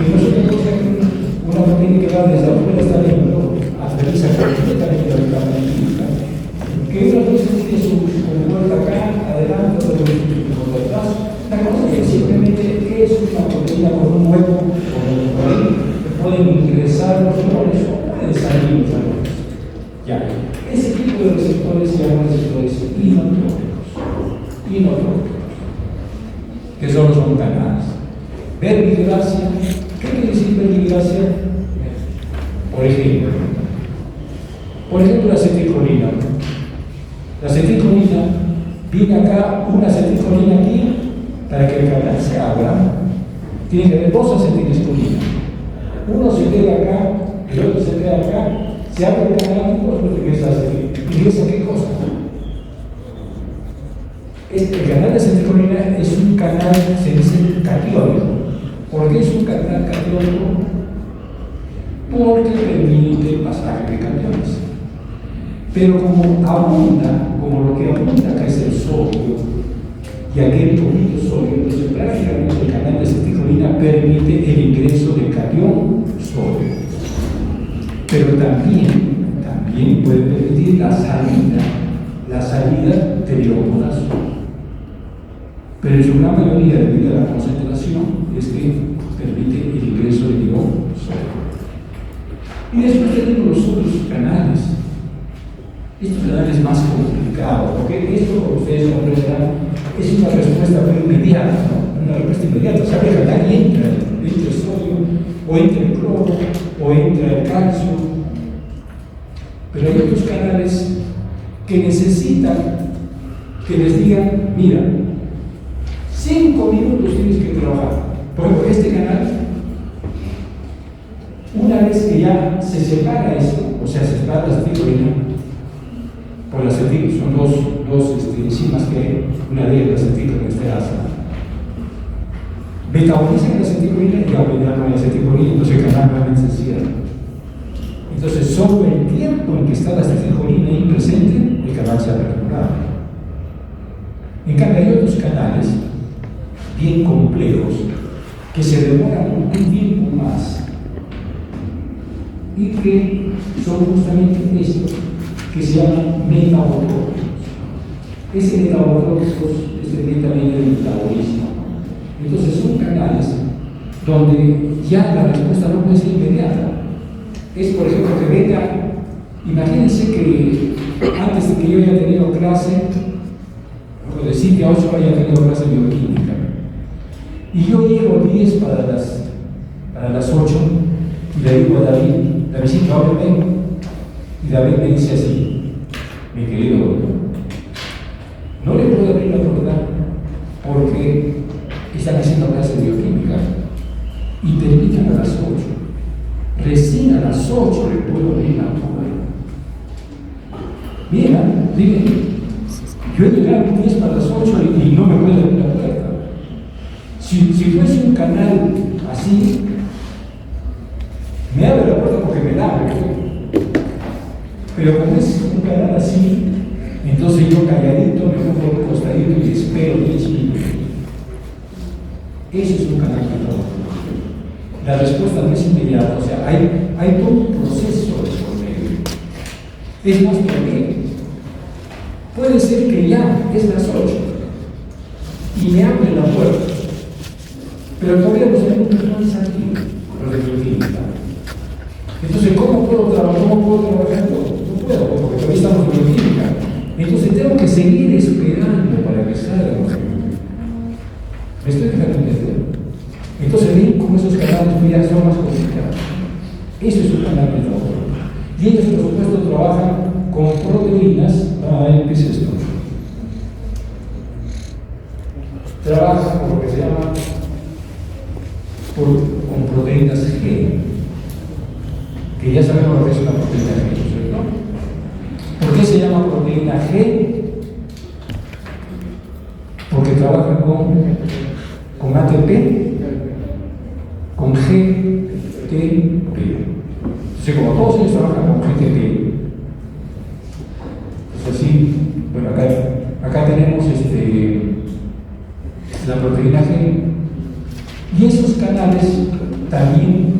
Y no es una proteína que va desde afuera hasta adentro, atraviesa completamente la cámara química, que una vez tiene su puerta acá, adelante, otra vez por detrás. La cosa es que simplemente es una proteína con un hueco, por ahí, que pueden ingresar los flores o pueden salir los flores. Ya, ese tipo de receptores se llaman receptores inotrópicos, que son los montanales. Verbigracia, ¿qué quiere decir verbigracia? Por ejemplo, la acetilcolina. La acetilcolina viene acá, una acetilcolina aquí, para que el canal se abra, tiene que haber 2 acetilcolinas. Uno se queda acá, el otro se queda acá, se abre el canal y después ingresa acetilcolina. ¿Ingresa qué cosa? El canal de acetilcolina es un canal, se dice catiónico. ¿Por qué es un canal catiónico? Porque permite el pasaje de cationes. Pero como abunda, como lo que abunda acá es el sodio, y aquel poquito sodio, entonces prácticamente el canal de acetilcolina permite el ingreso de catión sodio. Pero también puede permitir la salida de iono azul. Pero en su gran mayoría, debido a la concentración, es que permite el ingreso de iono sodio. Y después tenemos los otros canales. Estos canales más complicados, porque esto, como ustedes comprenderán, es una respuesta muy inmediata, ¿no? Una respuesta inmediata. Sabe que ahí entra el sodio, o entra el cloro, o entra el calcio. Pero hay otros canales que necesitan que les digan, mira, 5 minutos tienes que trabajar. Por ejemplo, este canal, una vez que ya se separa esto, o sea, se separa la acetilcolina, por la acetil, son dos enzimas que hay, una de ellas la acetilcolinesterasa, metabolizan la acetilcolina y ya no hay acetilcolina, entonces el canal nuevamente se cierra. Entonces, solo el tiempo en que está la acetilcolina ahí presente, el canal se ha perforado. En cambio, hay otros canales bien complejos que se demoran un tiempo más y que son justamente estos que se llaman metabotrópicos. Ese metabotrópicos también del metabolismo. Entonces son canales donde ya la respuesta no puede ser inmediata. Es, por ejemplo, que venga, imagínense que antes de que yo haya tenido clase, o de 7 a 8 haya tenido clase de bioquímica, y yo llego 10 para las 8 y le digo a Davidcito, ábreme, y David me dice así, mi querido doctor, no le puedo abrir la puerta porque están haciendo clase de bioquímica y terminan a las 8. Recién a las 8 le puedo abrir la puerta. Mira, dime, yo he llegado 10 para las 8 y no me puedo abrir la puerta. Si fuese un canal así, me abre la puerta porque me la abre. Pero como es un canal así, entonces yo calladito me pongo un costadito y espero 10 minutos. Eso es un canal metabólico. La respuesta no es inmediata, o sea, hay todo un proceso de por medio. Es más, porque puede ser que ya es las 8 y me abre la puerta, pero todavía los alumnos no han salido, los de bioquímica. Entonces, ¿cómo puedo trabajar? No puedo, porque todavía estamos en bioquímica. Entonces tengo que seguir esperando para que salgan. ¿Me estoy dejando entender? Entonces ven cómo esos canales ya son más complicados. Eso es un canal metabólico. Y ellos, por supuesto, trabajan con proteínas. ¿Qué es esto? Trabajan con lo que se llama con proteínas G, que ya sabemos lo que es una proteína G, ¿cierto? ¿Por qué se llama proteína G? Porque trabajan con ATP, con GTP. Entonces, como todos ellos trabajan con GTP, pues así, bueno, acá tenemos la proteína G, y esos canales también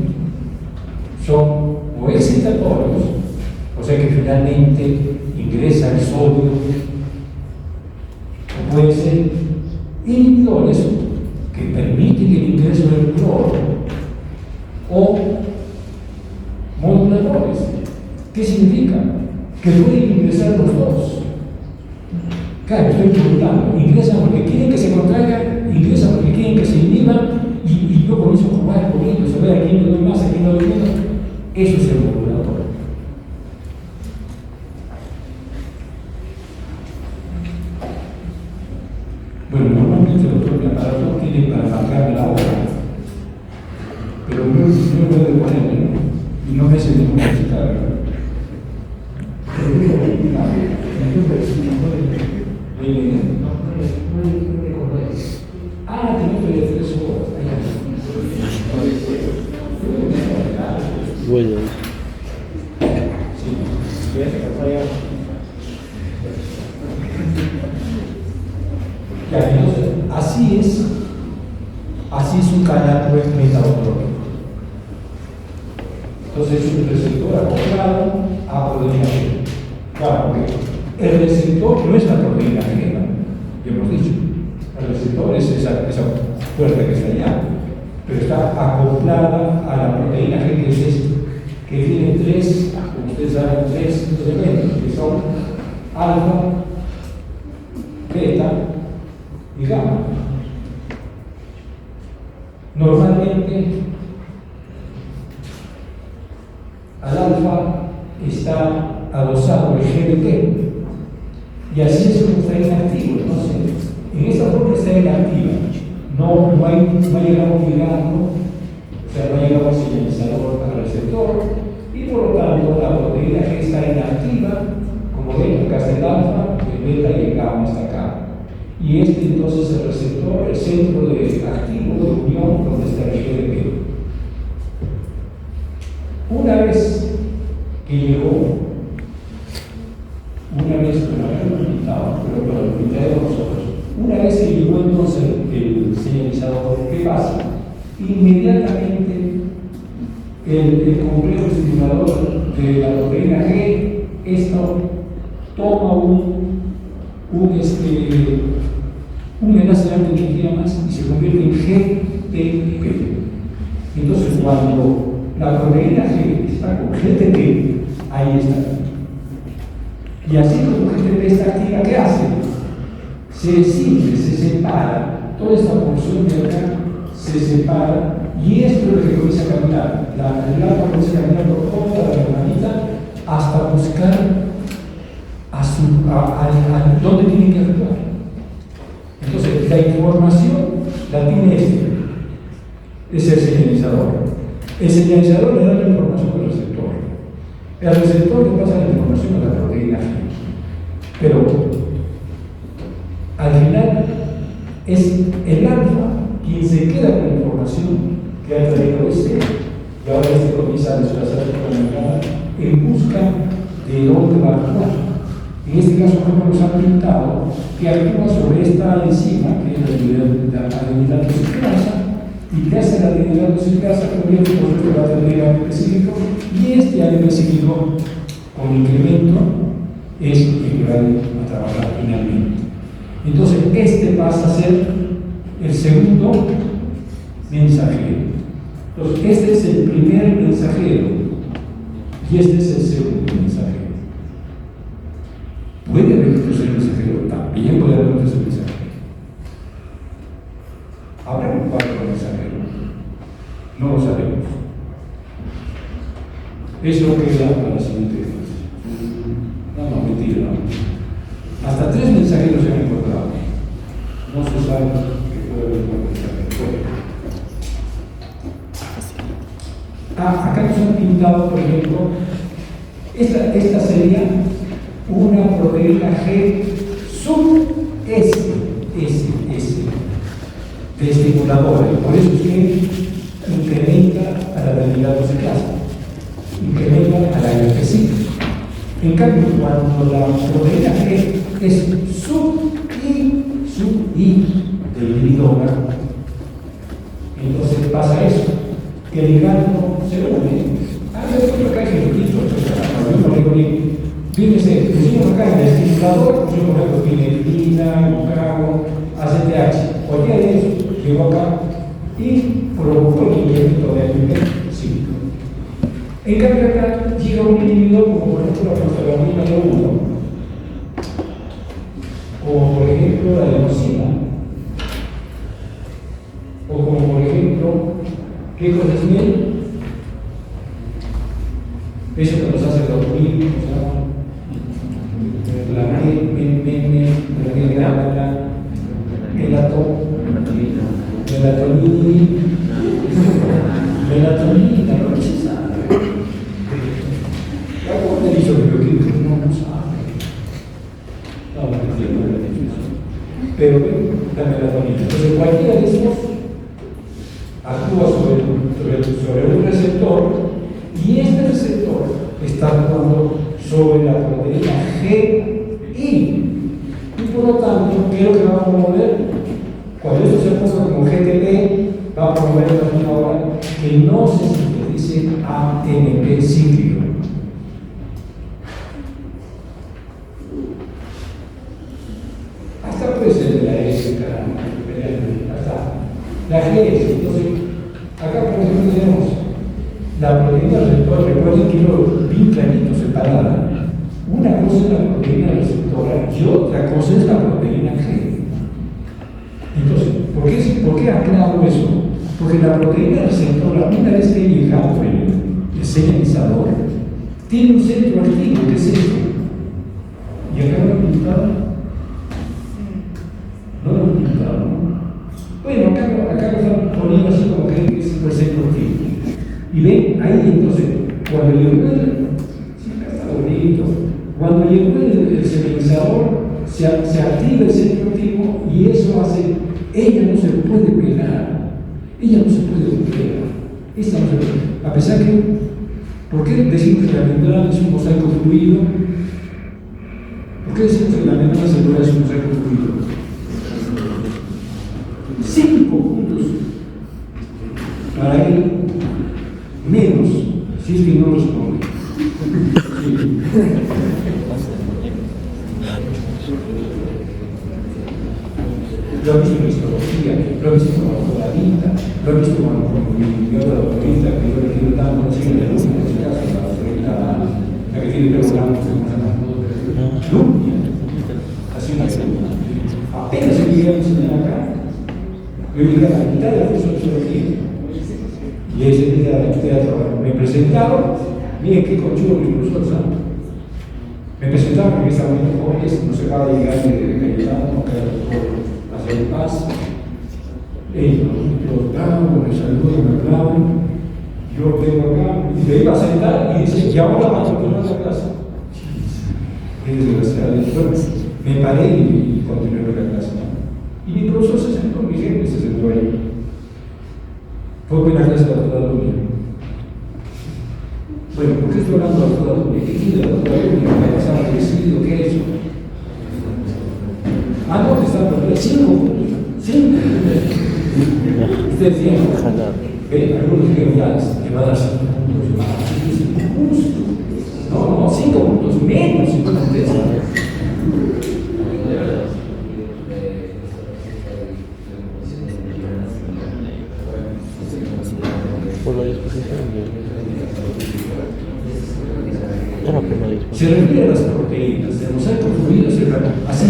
son o excitatorios, o sea que finalmente ingresa el sodio, o pueden ser inhibidores que permiten el ingreso del cloro, o moduladores. ¿Qué significa? Que pueden ingresar los dos. Claro, estoy preguntando, ingresan porque quieren que se contraigan, ingresan porque quieren que se inhiban, y yo comienzo a jugar con ellos, a ver a quién le doy más, a quién le doy menos. Eso es el modulador. Bueno, normalmente el doctor mi aparato tiene para marcarme la hora, pero no puede ponerme, y no me hace ninguna chica. Tenemos que 3 horas. Bueno. Ya, entonces, así es un canal metabólico. Entonces es un receptor acoplado a proteína G. Claro, porque el receptor no es la proteína G, ya hemos dicho. El receptor es esa puerta que está allá, pero está acoplada a la proteína G, que es esto, que tiene 3, como ustedes saben, 3 elementos, que son alfa, beta y gamma. Normalmente al alfa está adosado el G de T, y así es como está inactivo. Entonces, en esta forma está inactiva, no ha llegado ligando, o sea, no ha llegado al señalizador al receptor, y por lo tanto la proteína G está inactiva, como ven, acá está el alfa, el beta y el gamma está acá. Y este entonces es el receptor, el centro de activo de unión donde está el G de T. Una vez que llegó, una vez que lo habíamos pintado, pero lo pintaremos nosotros, una vez que llegó entonces el señalizador, ¿qué pasa? Inmediatamente el complejo estimulador de la proteína G, esto toma un enlace de energía más y se convierte en GTP. Entonces, cuando la proteína G está con GTP, ahí está. Y así como GTP está activa, ¿qué hace? Se separa, toda esta porción de acá se separa, y esto es lo que comienza a caminar. El alfa comienza a caminar por toda la hermanita hasta buscar a dónde tiene que actuar. Entonces, la información la tiene es el señalizador. El señalizador le da la información al receptor. El receptor le pasa la información a la proteína G. Pero, al final, es el alfa quien se queda con la información que ha traído y ahora comienza a desplazarse con la mirada en busca de dónde va a actuar. En este caso, como nos han pintado, que actúa sobre esta enzima, que es la adenilatoxicasa, y que hace la adenilatoxicasa convierte por otro lado el ADP cíclico, y este ADP cíclico con incremento es el que va a trabajar finalmente. Entonces, este pasa a ser el segundo mensajero. Entonces, este es el primer mensajero y este es el segundo mensajero. ¿Puede haber un tercer mensajero? También puede haber un tercer mensajero. ¿Habrá un cuarto mensajero? No lo sabemos. Eso queda para la siguiente clase. No, mentira, no. Hasta 3 mensajeros se han encontrado. No se sabe que puede haber un mensajero. Acá nos han pintado, por ejemplo, esta sería una proteína G sub S de estimuladora, y por eso es que incrementa a la adenilatoxicasa, incrementa a la ADP cíclica. En cambio, cuando la proteína G es sub I del lipidogra, entonces pasa eso, que el ligando se une. Yo acá hay ejemplitos, fíjense, pusimos acá en el estimulador, pusimos por ejemplo pinetina, glucago, ACTH, cualquiera de ellos llegó acá y provocó el incremento de ADP cíclico. En cambio acá llega un inhibidor como por ejemplo la prostaglandina de 1, como por ejemplo la adenosina, o como por ejemplo, ¿qué cosa es miel? Eso que nos hace dormir, ¿cómo se llama? La melatonina, no se sabe. ¿Cómo te dicho que no sabe? No, pero la melatonina. Entonces, cualquiera de estos actúa sobre un receptor, y este receptor está actuando sobre la proteína GI. Y por lo tanto, ¿qué es lo que va a promover? Cuando esto se ponga como GTP, va a promover a la misma hora que no se sintetice ATP cíclico. Hasta puede ser de la S, hasta la GS. Entonces, acá por ejemplo tenemos la proteína receptor. Recuerden que lo bien clarito separada. Una cosa es la proteína receptor incorporar. Y otra cosa es la proteína G. Entonces, ¿por qué aclaro eso? Porque la proteína receptora, una vez que he llegado el señalizador, tiene un centro activo, que es este. ¿Y acá lo he pintado? No lo he pintado, ¿no? Bueno, acá lo están poniendo así como que es el centro activo. Y ven, ahí entonces, cuando llegó sí, acá está bonito. Cuando llegó el señalizador, se activa el centro activo y eso hace, ella no se puede pegar. Ella no se puede pegar. Esta no se puede. A pesar que, ¿por qué decimos que la membrana es un mosaico fluido? ¿Por qué decimos que la membrana celular es un mosaico fluido? 5 puntos para él, menos, si es que no responde. Sí. Lo he visto en histología, lo he visto como la vida, lo he visto como mi doctorista que yo le quiero tanto, no sé en el último, en este caso, la doctorita, la que tiene pelo blanco, Lumpia, así una segunda. Apenas se llega a enseñar acá, yo llegué a la mitad de la curso de sociología. Y ese día del teatro me presentaron, miren qué conchudo mi profesor Santo. Me presentaron en ese momento jóvenes, no se acaba de llegar de Cayetano, que era el doctor Hacer Paz. Ellos lo dan, me saludan, me aplauden. Yo vengo acá y me iba a sentar y dice, y ahora vamos a tomar la clase. Qué desgraciado. Bueno, me paré y continué con la clase, ¿no? Y mi profesor se sentó, mi jefe se sentó ahí. Fue buena clase de la doctora Dunia. Bueno, ¿por qué estoy hablando de la doctora Dunia? ¿Qué tiene la doctora Dunia? ¿Qué ha pasado? ¿Qué ha sido? ¿Qué ha hecho? No, está por 5 puntos. 5. Ustedes tienen. Algunos dijeron ya, que va a dar 5 puntos. Justo. No, 5 puntos menos. Por la disposición se refiere a las proteínas, de mosaico fluido, así,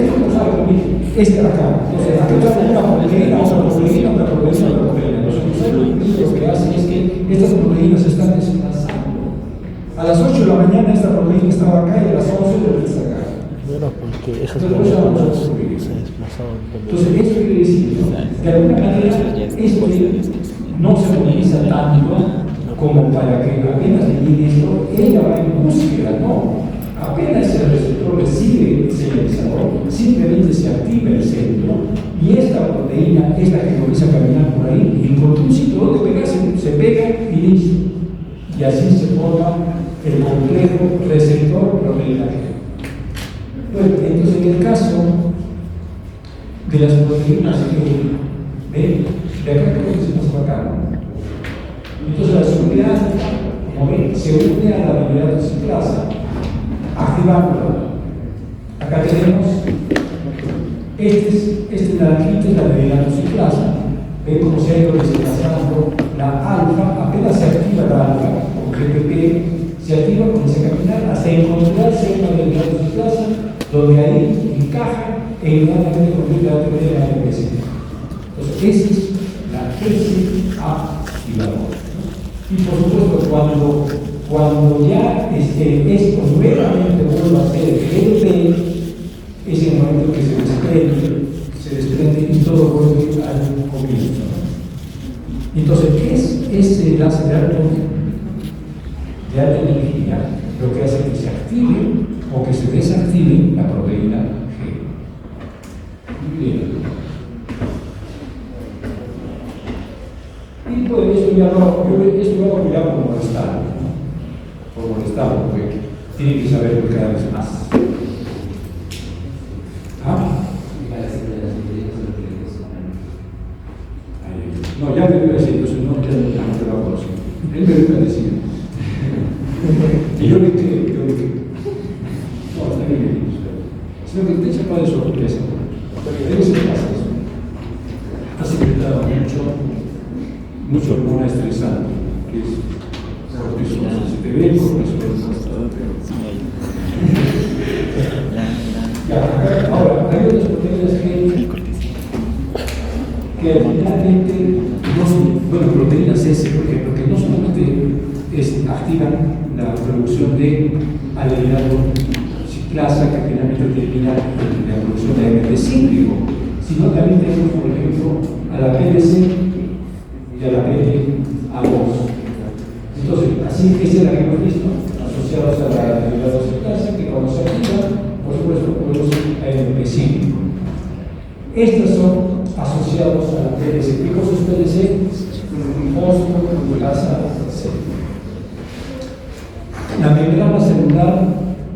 como sabe conmigo, este de acá. Entonces, acá está una proteína, otra proteína, otra proteína, otra proteína. Entonces, el mosaico fluido lo que hace es que estas proteínas se están desplazando. A las 8 de la mañana esta proteína estaba acá y a las 11 de está acá. Bueno, porque esas proteínas se desplazaban. Entonces, esto quiere decir, ¿no? De alguna manera, esto no se utiliza tanto como para que apenas le llegue esto, ella va en búsqueda, no. Apenas el receptor recibe el señalizador, simplemente se activa el centro y esta proteína, esta que comienza a caminar por ahí, encontró un sitio donde pegarse, se pega y listo. Y así se forma el complejo receptor-proteína G. Bueno, entonces en el caso de las proteínas de acá creo que se pasó acá, ¿no? Entonces la seguridad, como ven, se une a la habilidad de ciclasa, activándola. Acá tenemos, la naranjita es la habilidad de ciclasa. Ven cómo se ha ido desplazando la alfa, apenas se activa la alfa, con GPP, se activa, comienza a caminar hasta encontrarse una habilidad de ciclasa, donde ahí encaja e inmediatamente convierte a tener la APC. Entonces, esa es la SA activadora. Y por supuesto, cuando ya esto nuevamente vuelve a ser GDP, es el momento que se desprende y todo vuelve al comienzo. Entonces, ¿qué es ese enlace de alta energía? Lo que hace que se active o que se desactive la proteína G. Muy bien. Y pues esto ya lo hago ya por molestar, ¿no? Por molestar, porque tiene que saberlo cada vez más. No, ya me voy a decir, entonces no te lo hago así. Él me va a decir. Y yo le creo, no, está bien, sino que te echa para de sorpresa. Porque a veces pasa eso. Ha secretado mucho hormona estresante, que es cortisol. Si te ve el cortisol, que finalmente, bueno, proteínas S, por ejemplo, que no solamente activan la producción de adenylato ciclasa, que finalmente determina la producción de AMP cíclico, sino también tenemos, por ejemplo, a la PDC y a la PDA2. Entonces, así esa es la que hemos visto, asociados a la adenylato ciclasa, que cuando se activan, por supuesto, producen AMP cíclico. Estas son asociados a la PDC. ¿Qué cosa es PDC? Fosfolipasa C. La membrana celular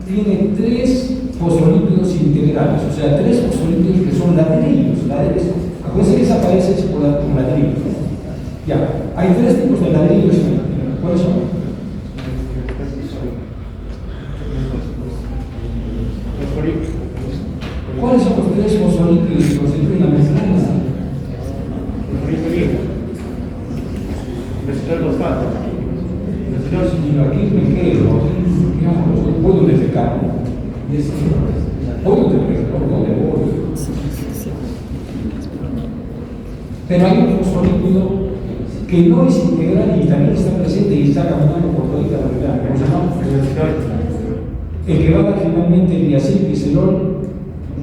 tiene 3 fosfolípidos integrales, o sea, 3 fosfolípidos que son ladrillos. Acuérdense que esa aparece por ladrillos. Ya, hay 3 tipos de ladrillos. ¿Cuáles son? ¿Cuáles son los 3 fosfolípidos que constituyen la membrana? Aquí me quedo, puedo defecar. Puedo defecar, ¿dónde voy? Pero hay un fosfolípido que no es integral y también está presente y está caminando por toda la membrana. ¿Cómo se llama? El que va a dar finalmente el diacilglicerol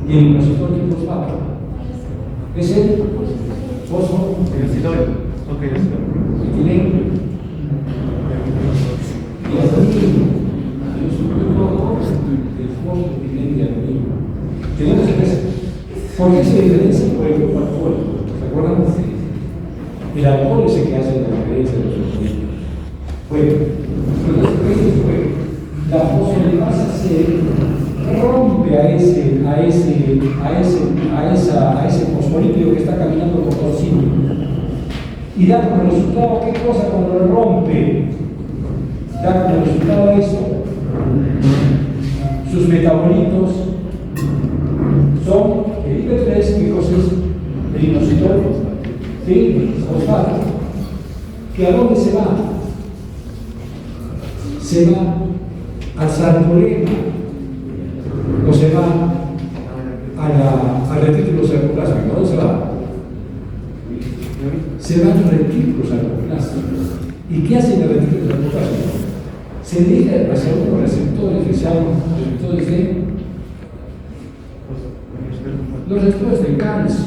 y el inositol trifosfato. Es el fosfolípido. Tenemos que ver por qué se diferencia por el grupo alcohólico. ¿Se acuerdan? El alcohol es el que hace la diferencia de los fosfolípidos. Bueno, la fosfolipasa C rompe a ese fosfolípido que está caminando por todo el sitio. Y da como resultado, ¿qué cosa cuando lo rompe? Da como resultado eso. Sus metabolitos son el IP3, ¿qué cosa es? El inositol, ¿sí? Fosfato. ¿Que a dónde se va? Se va al sarcoplasma o se va al retículo sarcoplásmico. ¿A dónde se va? Se va al retículo sarcoplásmico. ¿Y qué hace el retículo sarcoplásmico? Se dirige hacia unos receptores que se llaman receptores de los receptores de calcio.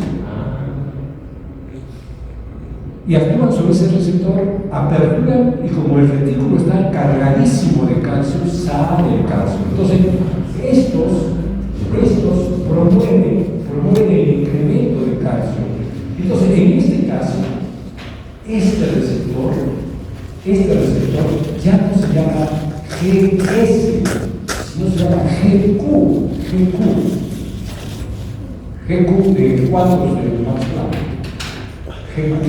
Y actúan sobre ese receptor, aperturan y como el retículo está cargadísimo de calcio, sale el calcio. Entonces, estos promueven el incremento de calcio. Entonces, en este caso, este receptor ya no se llama GS, sino se llama GQ de cuadros de más claro. GQ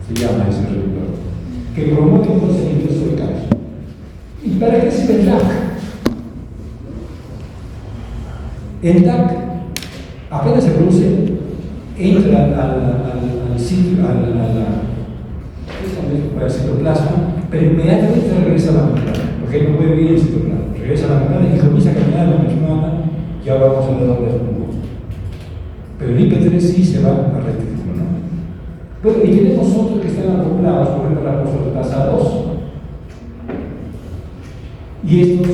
se llama ese receptor, que promueve entonces el ingreso de calcio. ¿Y para qué sirve el DAC? El DAC apenas se produce, entra al sitio, al citoplasma, pero inmediatamente regresa a la membrana, porque no puede vivir el citoplasma, regresa a la membrana y comienza a caminar la membrana, y ahora vamos a ver doble pulmón. Pero el IP3 sí se va a retículo, ¿no? Bueno, y tenemos otros que están acoplados, por ejemplo, la fosfolipasa 2, y estos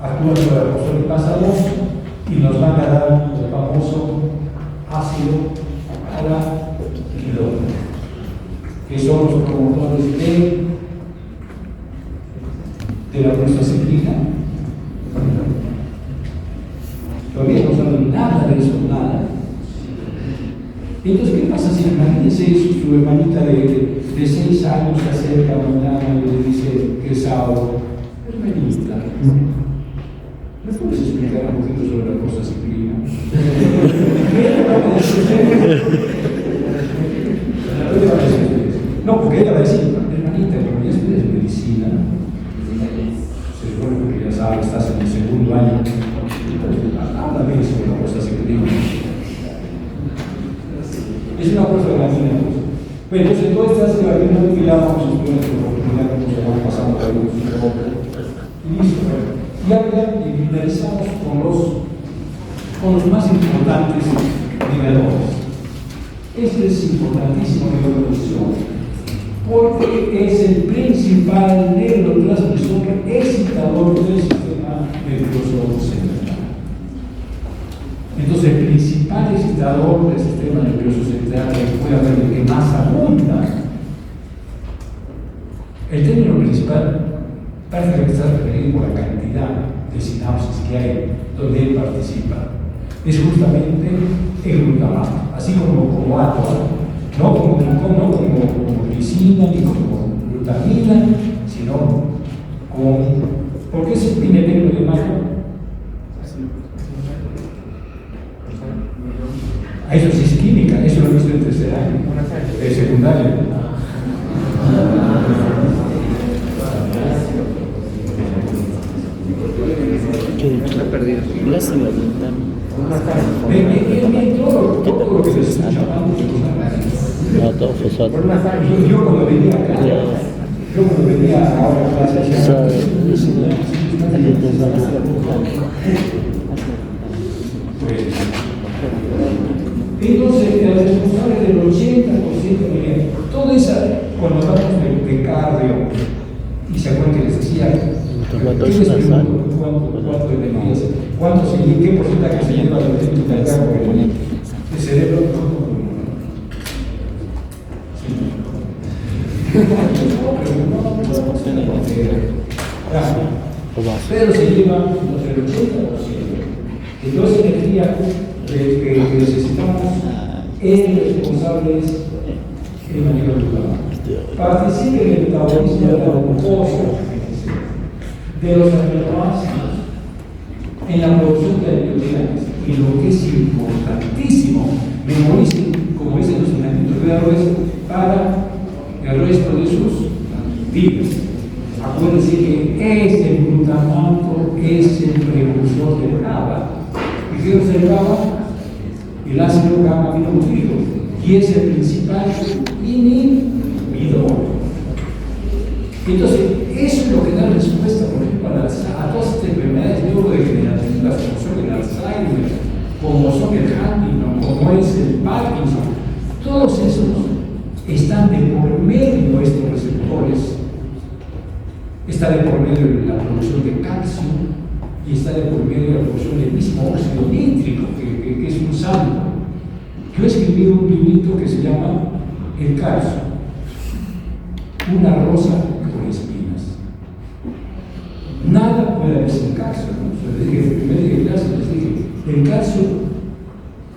actúan sobre la fosfolipasa 2 y nos van a dar el famoso ácido araquidónico, que son los promotores de la prostacyclina. Todavía no saben nada de eso, nada. Entonces, ¿qué pasa si imagínense su hermanita de 6 años se acerca a mañana y le dice que es ahora? Hermanita, ¿me puedes explicar un poquito sobre la prostacyclina? No, porque ella va a decir, hermanita, como ya estudias medicina, se supone que ya sabes, estás en el segundo año, háblame sobre la prostacyclina. Es una cosa de la mina. Bueno, entonces todo este hace la mina que ya vamos a estudiar en la oportunidad que nos vamos pasando por algunos. Y listo. Y ahora finalizamos con los más importantes niveladores. Esto es importantísimo en la evolución, porque es el principal neurotransmisor excitador del sistema nervioso central. Entonces, el principal excitador del sistema nervioso central, que puede haber el que más abunda, el término principal parece que está referido por la cantidad de sinapsis que hay donde él participa. Es justamente el glutamato, así como átomo, no como glicina ni como glutamina, sino como. ¿Por qué se tiene el negro de mayo? Eso sí es química, eso lo he visto en tercer año, de secundaria. ¿Qué está perdido? Lástima, Todo lo que se está llamando. No, todo fosfato. Yo cuando venía acá, ahora a clase Esa- entonces, el responsable del 80% de todo esa, cuando hablamos de cardio, y se acuerdan que les decía, tomato ¿qué es les una sal. pregunto? ¿Cuánto de energías? ¿Qué porcentaje se lleva del ritmo cardíaco del cerebro? Pero se lleva entre el 80%. Entonces, energía que necesitamos es responsable el manejo del glutamato. Participe en el metabolismo de la glucosa, de los aminoácidos, en la producción de antioxidantes. Y lo que es importantísimo, memoricen, como dicen los científicos de Arroyo, para el resto de sus vidas. Acuérdense que el glutamato es el precursor del GABA. ¿Y qué observaba? El ácido gamma aminobutírico, y es el principal inhibidor. Entonces, eso es lo que da respuesta, por ejemplo, a todas estas enfermedades neurodegenerativas, como son el Alzheimer, como son el Huntington, como es el Parkinson. Todos esos están de por medio de estos receptores. Está de por medio de la producción de calcio y está de por medio de la producción del mismo óxido nítrico, que es un santo. Yo escribí un librito que se llama El calcio, una rosa con espinas. Nada puede haber sin calcio, ¿no? Les dije, en vez de clase les dije, el calcio,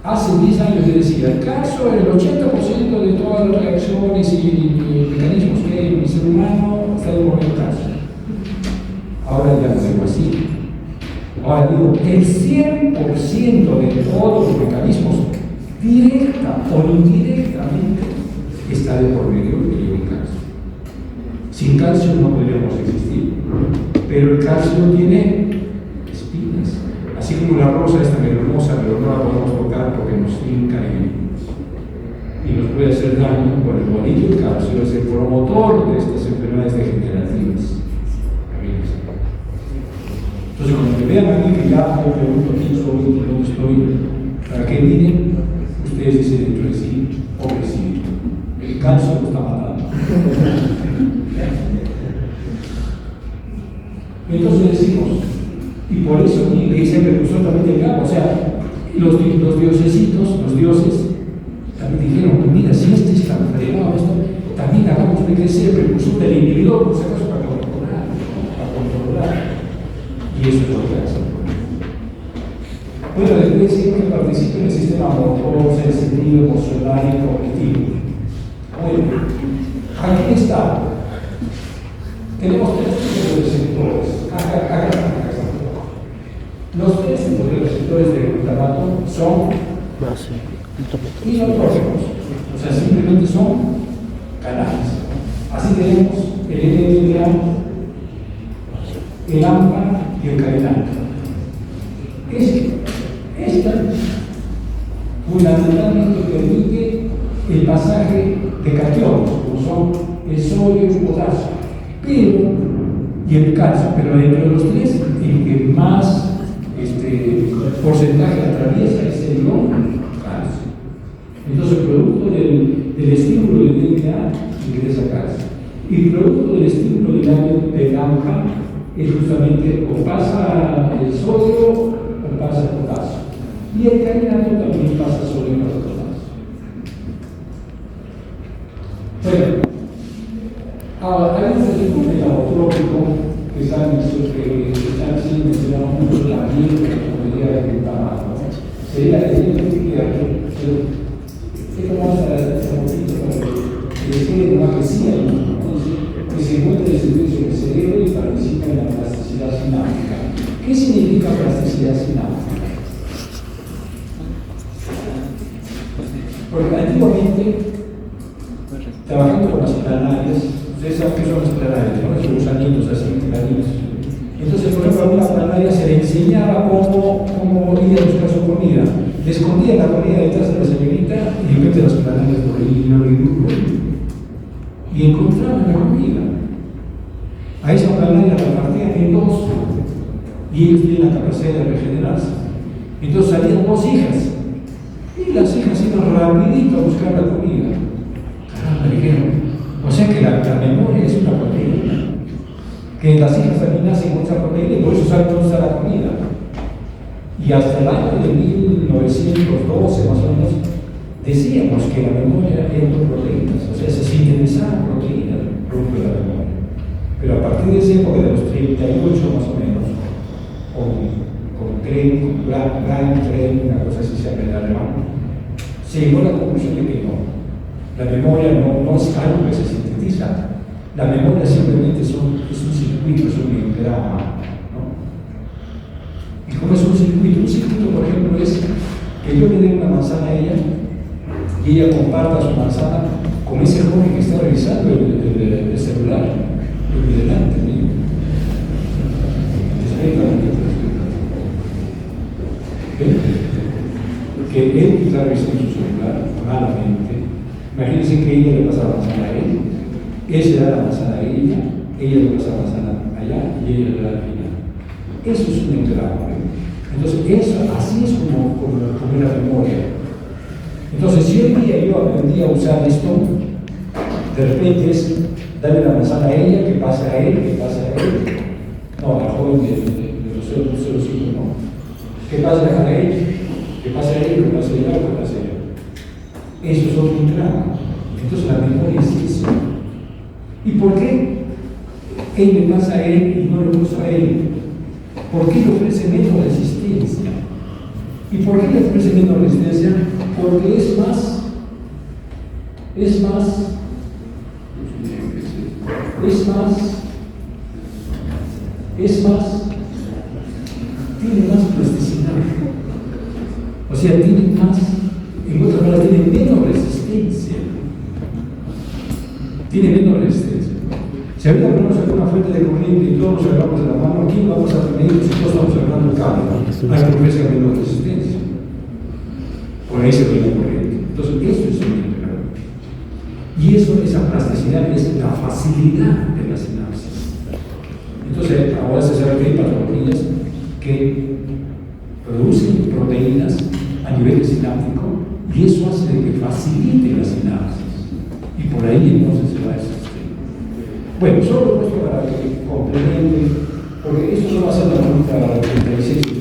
hace 10 años yo decía, el calcio es el 80% de todas las reacciones y mecanismos que hay en el ser humano, está de por medio del calcio. Ahora ya no digo así. Ahora digo, el 100% de todos los mecanismos, directa o indirectamente, está de por medio del calcio. Sin calcio no podríamos existir, pero el calcio tiene espinas. Así como la rosa es tan hermosa, pero no la podemos tocar porque nos hinca y nos puede hacer daño. Por el bonito, el calcio es el promotor de estas enfermedades degenerativas. Entonces, cuando me vean aquí que ya yo pregunto quién soy y dónde estoy, para que miren, ustedes dicen dentro de sí, pobrecito, el calcio lo está matando. Entonces decimos, y por eso le dice el precursor también del GABA, o sea, los diosesitos, los dioses, también dijeron, mira, si este es tan fregado, también hagamos de crecer el precursor del inhibidor, por si acaso para controlar. Y eso es lo que hace. Bueno, después decir que participe en el sistema motor, sensitivo, emocional y cognitivo. Bueno, aquí está. Tenemos 3 tipos de receptores. Acá está. Los 3 tipos de receptores de glutamato son inotróficos. O sea, simplemente son canales. Así tenemos el NMDA, el AMPA y el cadenante. Esta fundamentalmente permite el pasaje de cationes, como son el sodio y el potasio, y el calcio, pero entre los 3, el que más porcentaje atraviesa es el calcio. Entonces, producto del estímulo del DNA ingresa calcio. Y producto del estímulo del AMPA es justamente o pasa el sodio o pasa el potasio. Y el carbohidrato también pasa sodio y potasio. Bueno, ahora hay un registro metabotrópico que están sin mencionar mucho también como medida de glutamato. Sería el que es como esa poquito que describe una poesía, que se encuentra el servicio del cerebro y participa en la plasticidad sináptica. ¿Qué significa plasticidad sináptica? Porque antiguamente, trabajando con las planarias, ustedes saben qué son las planarias, ¿no? Esos gusanitos así, planitos. Entonces, por ejemplo, a una planaria se le enseñaba cómo ir a buscar su comida. Le escondía la comida detrás de la señorita y de repente las planarias por ahí y encontraban la comida. A esa planaria la partían en dos y ellos tienen la capacidad de regenerarse. Entonces salían dos hijas y las hijas iban rapidito a buscar la comida. Caramba, dijeron. O sea que la memoria es una proteína. Que las hijas también nacen con esa proteína y por eso saben dónde está la comida. Y hasta el año de 1912 más o menos decíamos que la memoria era por proteínas, o sea, se sintetizaba proteínas producto de la memoria. Pero a partir de esa época, de los 38 más o menos, con tren, con tren, una cosa así se llama en alemán, se llegó a la conclusión de que no. La memoria no es algo que se sintetiza. La memoria simplemente es un circuito, es un diagrama, ¿no? ¿Y cómo es un circuito? Un circuito, por ejemplo, es que yo le dé una manzana a ella y ella comparta su manzana con ese joven que está revisando el celular, el de delante mío. Que él está revisando su celular malamente. Imagínense que ella le pasa la manzana a él se da la manzana a ella le pasa la manzana allá y ella le da al final. Eso es un engrama. Entonces, así es como la memoria. Entonces, si hoy día yo aprendí a usar esto, de repente es darle la manzana a ella, que pase a él, que pase a él. No, al joven de los 005 no. Que pase a él, que pase a él, que pase a ella, que pase a ella. Eso es otro engrama. Entonces, la memoria es eso. ¿Y por qué él me pasa a él y no le gusta a él? ¿Por qué le ofrece menos resistencia? ¿Y por qué le ofrece menos resistencia? Porque es más, tiene más plasticidad. O sea, tiene más, en otras palabras, tiene menos resistencia. Tiene menos resistencia. Si ahorita ponemos alguna fuente de corriente y todos nos agarramos de la mano, aquí vamos a medir si todos estamos agarrando el cable. Hay que ofrecer menos resistencia. Por ahí se ve la corriente. Entonces, eso es un integrador. Y eso, esa plasticidad, es la facilidad de la sinapsis. Entonces, ahora se sabe que hay patologías que producen proteínas a nivel sináptico y eso hace de que facilite la sinapsis. Y por ahí entonces se va a existir. Bueno, solo puesto para que complementen, porque esto no va a ser la pregunta 36 que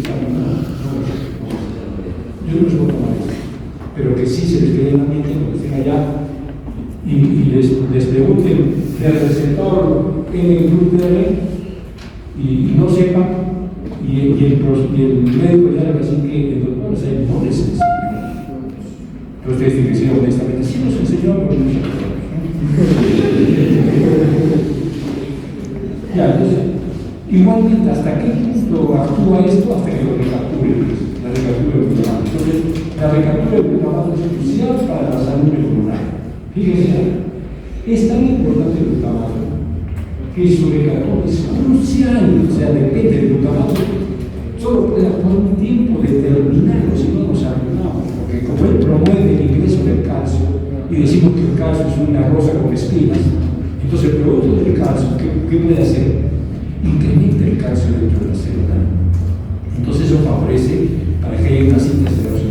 yo no les voy a tomar esto, pero que sí se les quede en la mente cuando estén allá y les pregunten del receptor N-glutr y no sepan, y el médico ya le va a decir que el doctor no les enseñó. Pero ustedes tienen que decir honestamente, sí nos enseñó, pero no se enseñó. Ya, entonces, igualmente, ¿hasta qué punto actúa esto? Hasta que lo recapture, la recaptura del glutamato. Entonces, la recaptura del glutamato es crucial para la salud neuronal. Fíjense, es tan importante el glutamato que su recaptura es crucial, o sea, depende del glutamato. Solo puede actuar un tiempo determinado, si no nos arruinamos, porque como él promueve el ingreso del calcio, y decimos que el calcio es una rosa con espinas, entonces el producto del calcio, ¿qué puede hacer? Incrementa el calcio dentro de la célula. Entonces eso favorece para que haya una síntesis de los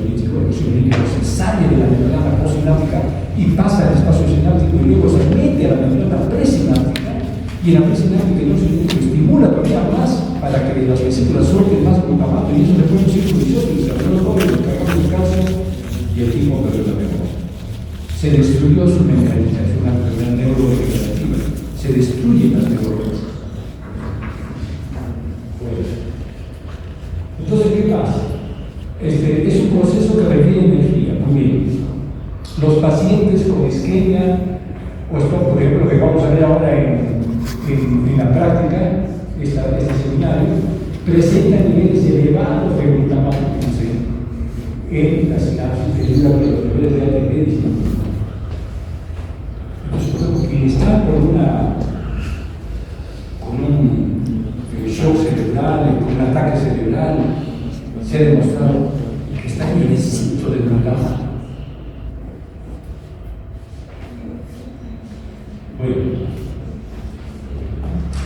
pero se sale de la membrana postsináptica y pasa al espacio sináptico y luego se mete a la membrana presináptica, y en la presináptica el óxido nítrico estimula todavía más para que las vesículas suelten más glutamato, y eso le pone un círculo vicioso y se abrió los dobles, los cargamos de calcio y el tipo perdió la memoria. Se destruyó su membrana, es una enfermedad neurodegenerativa, se destruyen las neuronas. Entonces, ¿qué pasa? Es un proceso que requiere energía. Muy bien. Los pacientes con isquemia, o esto, por ejemplo, lo que vamos a ver ahora en la práctica, este seminario, presentan niveles elevados de glutamato en la sinapsis debido a que los niveles de ATP disminuyen. Entonces, quien está con un shock cerebral, con un ataque cerebral, se ha demostrado que está llenecito de glutamato. Bueno,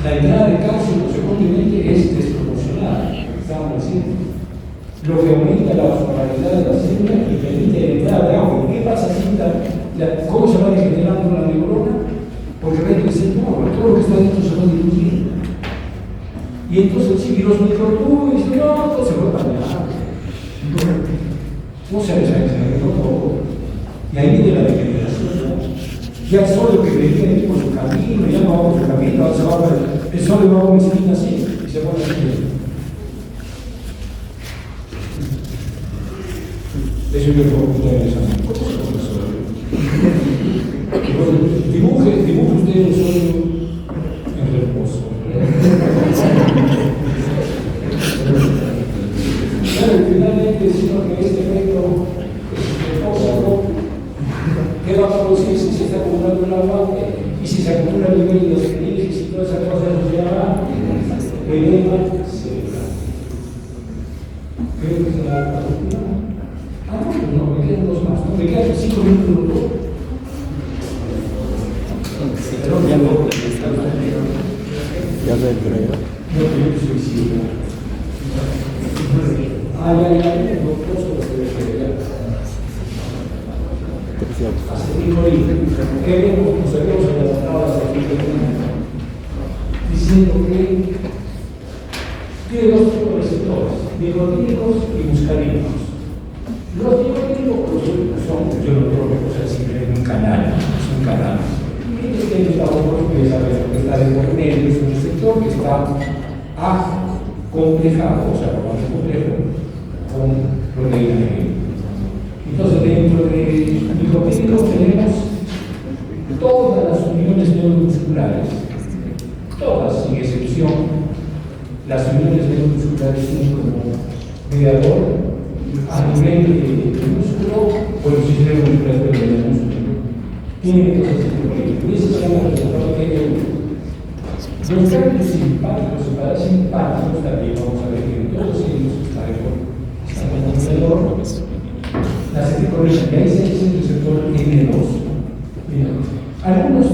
la entrada de calcio, consecuentemente, es desproporcionada, lo que estábamos diciendo. Lo que aumenta la vascularidad de la célula y permite la entrada de agua. ¿Qué pasa si cómo se va degenerando la neurona? Porque ve que todo lo que está dentro se va diluyendo. Y entonces si los microtúbulos dicen, no, todo se va a dañar. No se arregló todo. Y ahí viene la degeneración, ¿no? Ya solo que venía ir por su camino, ya no va por su camino, ahora se va a ver, el sol le va a una esquina así y se pone así. Eso yo puedo contar en esa mano. Dibuje usted el sueño en reposo. Claro, finalmente decimos que este efecto reposo, ¿qué va a producir si se está acumulando el agua? Y si se acumula el nivel de los felices y todas esas cosas, se llama edema cerebral. Creo que es la última. No, me quedan dos más, no, me quedan 5 minutos. Ya ve, pero yo. No, yo suicidio. Ya, no puedo hace 5 días. ¿Qué vemos? Nos habíamos adaptado a esa diciendo que tiene dos tipos de receptores, nicotínicos y muscarínicos. Los nicotínicos son, yo no creo que sea simplemente un canal, es un canal. Y el otro que está de por medio, es un receptor que está complejado, o sea, más complejo, con proteína de hilo. Entonces, dentro de nicotínicos tenemos todas las uniones neuromusculares, todas sin excepción. Las uniones neuromusculares tienen como mediador a nivel de músculo o el sistema muscular del músculo. Tienen entonces y eso se llama receptor de los cambios simpáticos y parasimpáticos también vamos a ver que todos ellos están alrededor. La acetilcolina, que ahí se dice el receptor N2. Algunos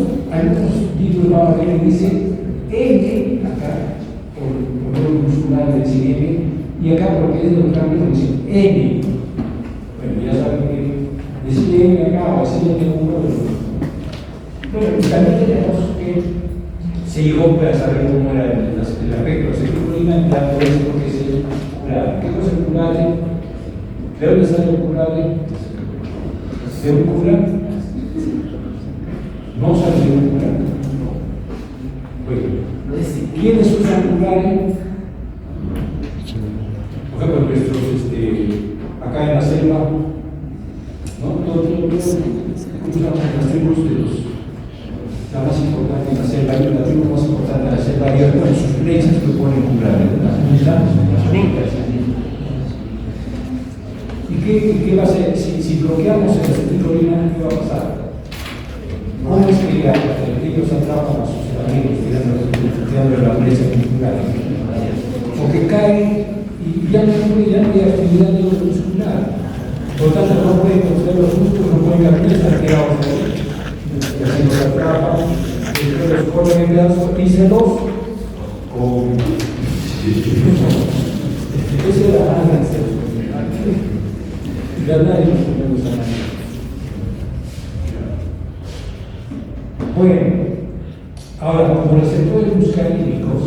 libros van a ver que dice N acá, por el muscular del CM, y acá porque es de los cambios dice N. Bueno, ya saben que decir N acá o decir N1. Bueno, también tenemos que se llegó a saber cómo era el efecto de la acetilcolina, tanto es porque se curable. ¿Qué cosa es curable? ¿De dónde sale el curable? ¿De un cura? ¿No sale de un cura? Bueno, ¿quiénes usan curable? Por ejemplo, nuestros, acá en la selva, ¿no? Todos usamos las tribus de los, la más importante en la selva, la tribu más importante en la selva, y con sus flechas que ponen curable, las unidades, las negras. ¿Y qué va a hacer? Si bloqueamos el acetilcolina, ¿qué va a pasar? ¿Cómo es que ellos atrapan a sus amigos tirando la flecha muscular? Porque caen y ya no hay actividad neuromuscular. Por tanto, no pueden conocer los músculos, no pueden caminar, están quedados ahí. Y así los atrapan, después los ponen en pedazos y se los comen. Esa es la Ya nadie nos ponemos a nadie. Bueno, ahora, como receptores muscarínicos,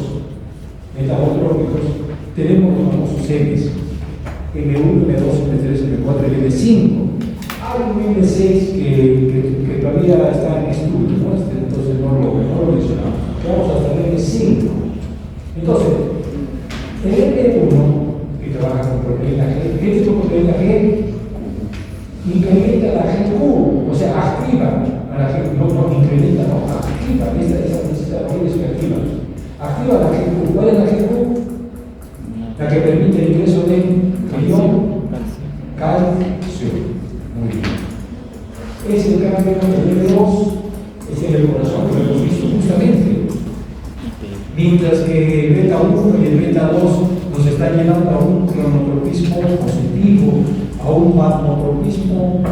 metabotrópicos, tenemos los famosos M's, M1, M2, M3, M4 y M5. Hay un M6 que todavía está en estudio, ¿no? Entonces no lo mencionamos. Vamos hasta el M5. Entonces, el M1, que trabaja con proteína G, este tipo de proteína G incrementa la GQ, o sea, activa a la G, no incrementa, no, activa, esa necesidad es que activa. Activa la GQ. ¿Cuál es la GQ? La que permite el ingreso de ion calcio. Muy bien. Es el cambio del M2, es en el corazón, que lo hemos visto justamente. Mientras que el beta 1 y el beta 2 nos están llenando a un cronotropismo positivo, a un magnotropismo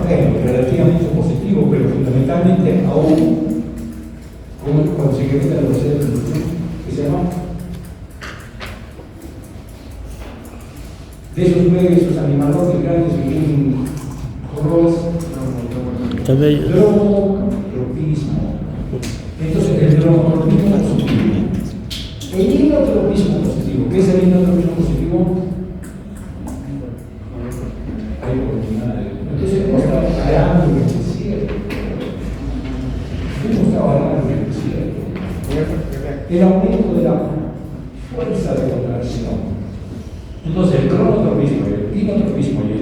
relativamente positivo, pero fundamentalmente a un, cuando se incrementa los ceros, ¿qué se llama? De esos nueve, esos animalotes grandes que tienen horrores, dromotropismo. Entonces, el dromotropismo positivo. El hidrotropismo positivo. ¿Qué es el hidrotropismo positivo? Entonces, hemos estado hablando en el desierto. Hemos estado hablando en el desierto. El aumento de la fuerza de contracción. Entonces, el cronotropismo, el hidrotropismo y el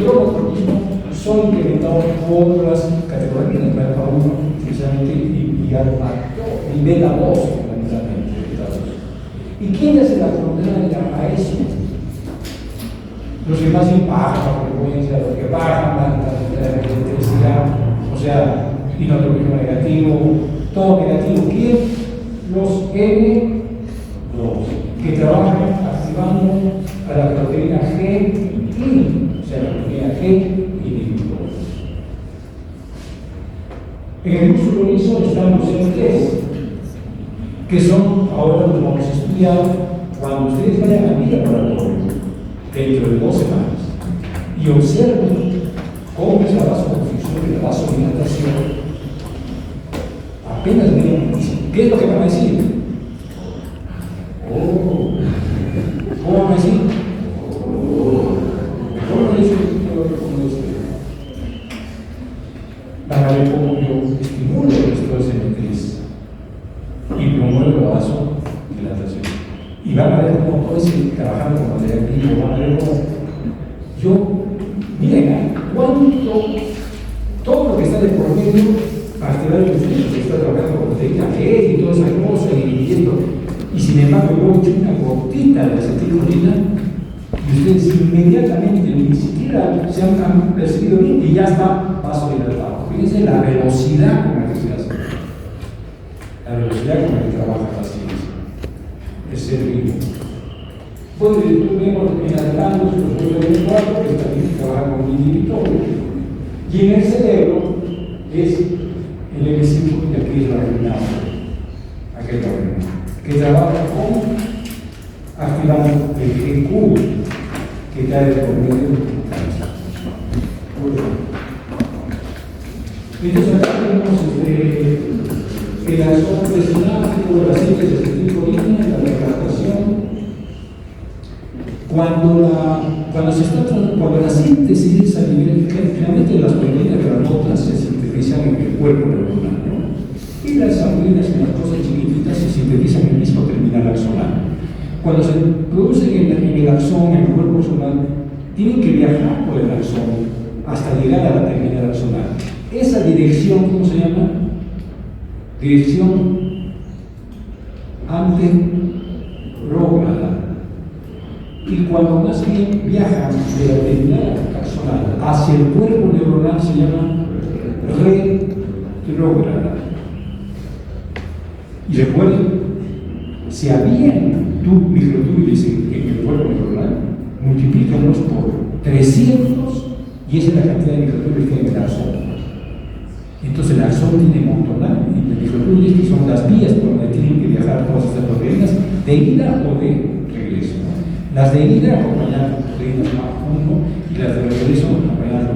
dromotropismo son incrementados por otras categorías de alfa 1, precisamente, y alfa 2, y beta 2, fundamentalmente. ¿Y quién hace la frontera a eso? Los que más impactan la frecuencia, los que bajan la electricidad, o sea, hidrotropismo negativo, todo negativo. ¿Quién? Los M2, que trabajan activando a la proteína G, o sea, la proteína G inhibidor. En el músculo liso están los M3, que son, ahora los vamos a estudiar cuando ustedes vayan a mi laboratorio dentro de 2 semanas y observen cómo es la vasoconstricción y la vasodilatación. Apenas vean, ¿qué es lo que van a decir? ¿Cómo van a decir? ¿Cómo es van a ver cómo yo estimulo esto de M3 y promuevo la vasodilatación. Y van a ver cómo todo ese trabajando con material vivo, van a ver cómo yo, miren, cuánto, todo lo que está de por medio, activar el instinto que está trabajando con proteína G y toda esa cosa y sin embargo yo he hecho una gotita de acetilcolina y ustedes inmediatamente ni siquiera se han percibido bien y ya está vasodilatado. Fíjense la velocidad con la que se hace, la velocidad con la que trabaja la ciencia. Es ser vivo. Bueno, después vemos en adelante los M4 que también trabajan con inhibitores. Y en el cerebro es el M5, que aquí es la reina, que trabaja con activando el GQ, que trae por medio de entonces acá tenemos el axón presináptico, la síntesis de acetilcolina, la recaptación. Cuando la síntesis es a nivel, finalmente las proteínas granotas se sintetizan en el cuerpo neuronal, ¿no? Y las sanguíneas, en las cosas chiquititas, se sintetizan en el mismo terminal axonal. Cuando se producen en el axón, en el cuerpo axonal, tienen que viajar por el axón hasta llegar a la terminal axonal. Esa dirección, ¿cómo se llama? Dirección anterógrada. Y cuando más bien viajan de la terminal axonal hacia el cuerpo neuronal se llama retrógrada. Y recuerden, si habían microtúbulos en el cuerpo neuronal, multiplícalos por 300 y esa es la cantidad de microtúbulos que hay en el axón. Entonces el axón tiene montonal y los microtúbulos que son las vías por donde tienen que viajar todas estas proteínas de ida o de regreso. Las de ida acompañadas por proteínas MAP1 y las de regreso acompañadas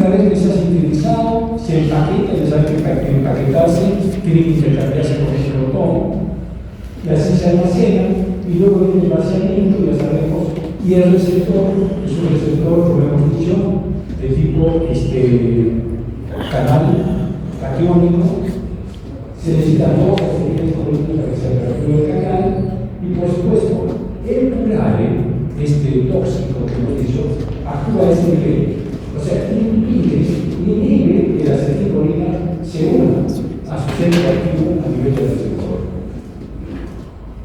una vez que se ha sintetizado, se empaqueta, y sabe que empaquetarse tiene que intercambiarse con el protón, y así se almacena, y luego viene el vaciamiento, ya sabemos, y el receptor es un receptor, como hemos dicho, de tipo canal catiónico. Se necesitan dos aceites para que se aperture el canal, y por supuesto, el curare, tóxico que hemos dicho, actúa a ese nivel. O sea, inhibe que la acetilcolina se una a su centro activo a nivel del receptor.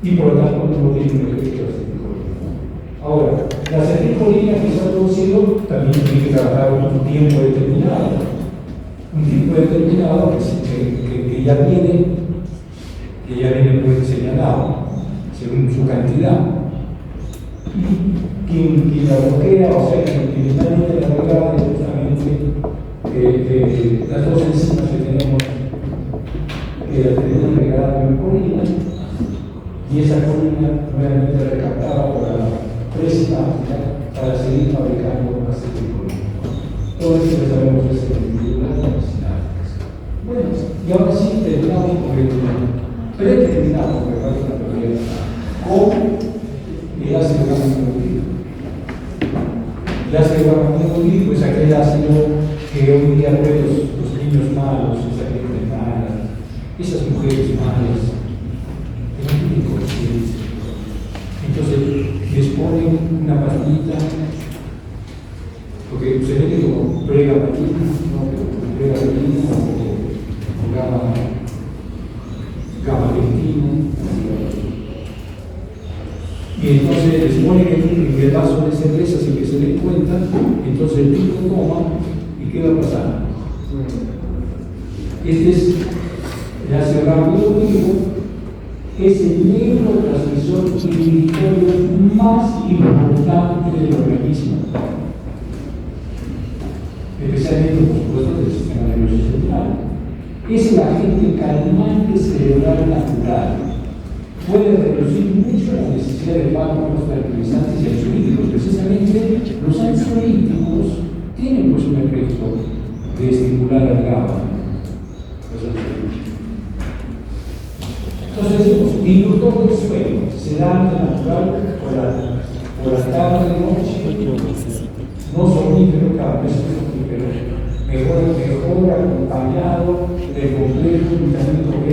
Y por lo tanto no tiene un efecto de acetilcolina. Ahora, la acetilcolina que se ha producido también tiene que trabajar un tiempo determinado. Un tiempo determinado que ya viene pues señalado según su cantidad. Quien la bloquea, o sea, quien finalmente la bloquea es justamente las dos enzimas que tenemos, la tenemos agregada en colina, y esa colina nuevamente recaptada por la presináptica para seguir fabricando acetilcolina. Todo esto que sabemos es el bueno, y ahora sí terminamos con preterminamos con el ácido gamma-aminobutírico. El ácido gamma-aminobutírico es aquel ácido que hoy día los niños malos, esa gente mala, esas mujeres malas, que no tienen conciencia. Entonces les ponen una pastillita, porque se ve que como pregabalina, no, pregabalina o gabapentina, y entonces les ponen en el vaso de cerveza sin que se den cuenta, entonces el tipo toma y ¿qué va a pasar? Este es el ácido gamma-aminobutírico, es el neurotransmisor inhibitorio más importante del organismo, especialmente por supuesto del sistema nervioso central. Es el agente calmante cerebral natural. Puede reducir mucho la necesidad de fármacos tranquilizantes y ansiolíticos. Precisamente los ansiolíticos tienen pues un efecto de estimular al GABA. Entonces decimos, inductor del sueño, sedante natural por la tarde de noche, no somnífero, cada vez mejor acompañado del complejo vitamínico B,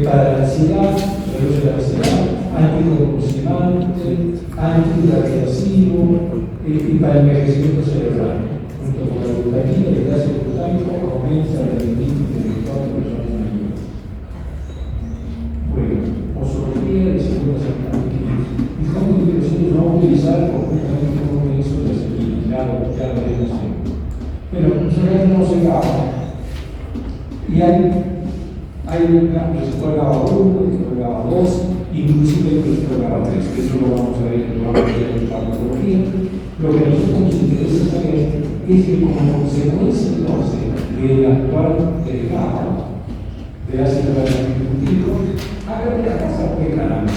para la ansiedad, reduce la ansiedad, anticonvulsivante, antiradiasivo y para el envejecimiento cerebral. Junto con la glutamina y el ácido glutámico aumenta el rendimiento intelectual de personas mayores. Bueno, posología de segundas alternativas. Y cómo nosotros no utilizar conjuntamente con eso de seguir, ya lo veremos. Pero nosotros no se GABA. Y hay un receptor GABA1, receptor GABA2, inclusive el receptor GABA3, que eso lo vamos a ver en la farmacología. Lo que a nosotros nos interesa saber es que como consecuencia entonces del actual del GABA, del ácido gamma-aminobutírico, haga la casa que caramba.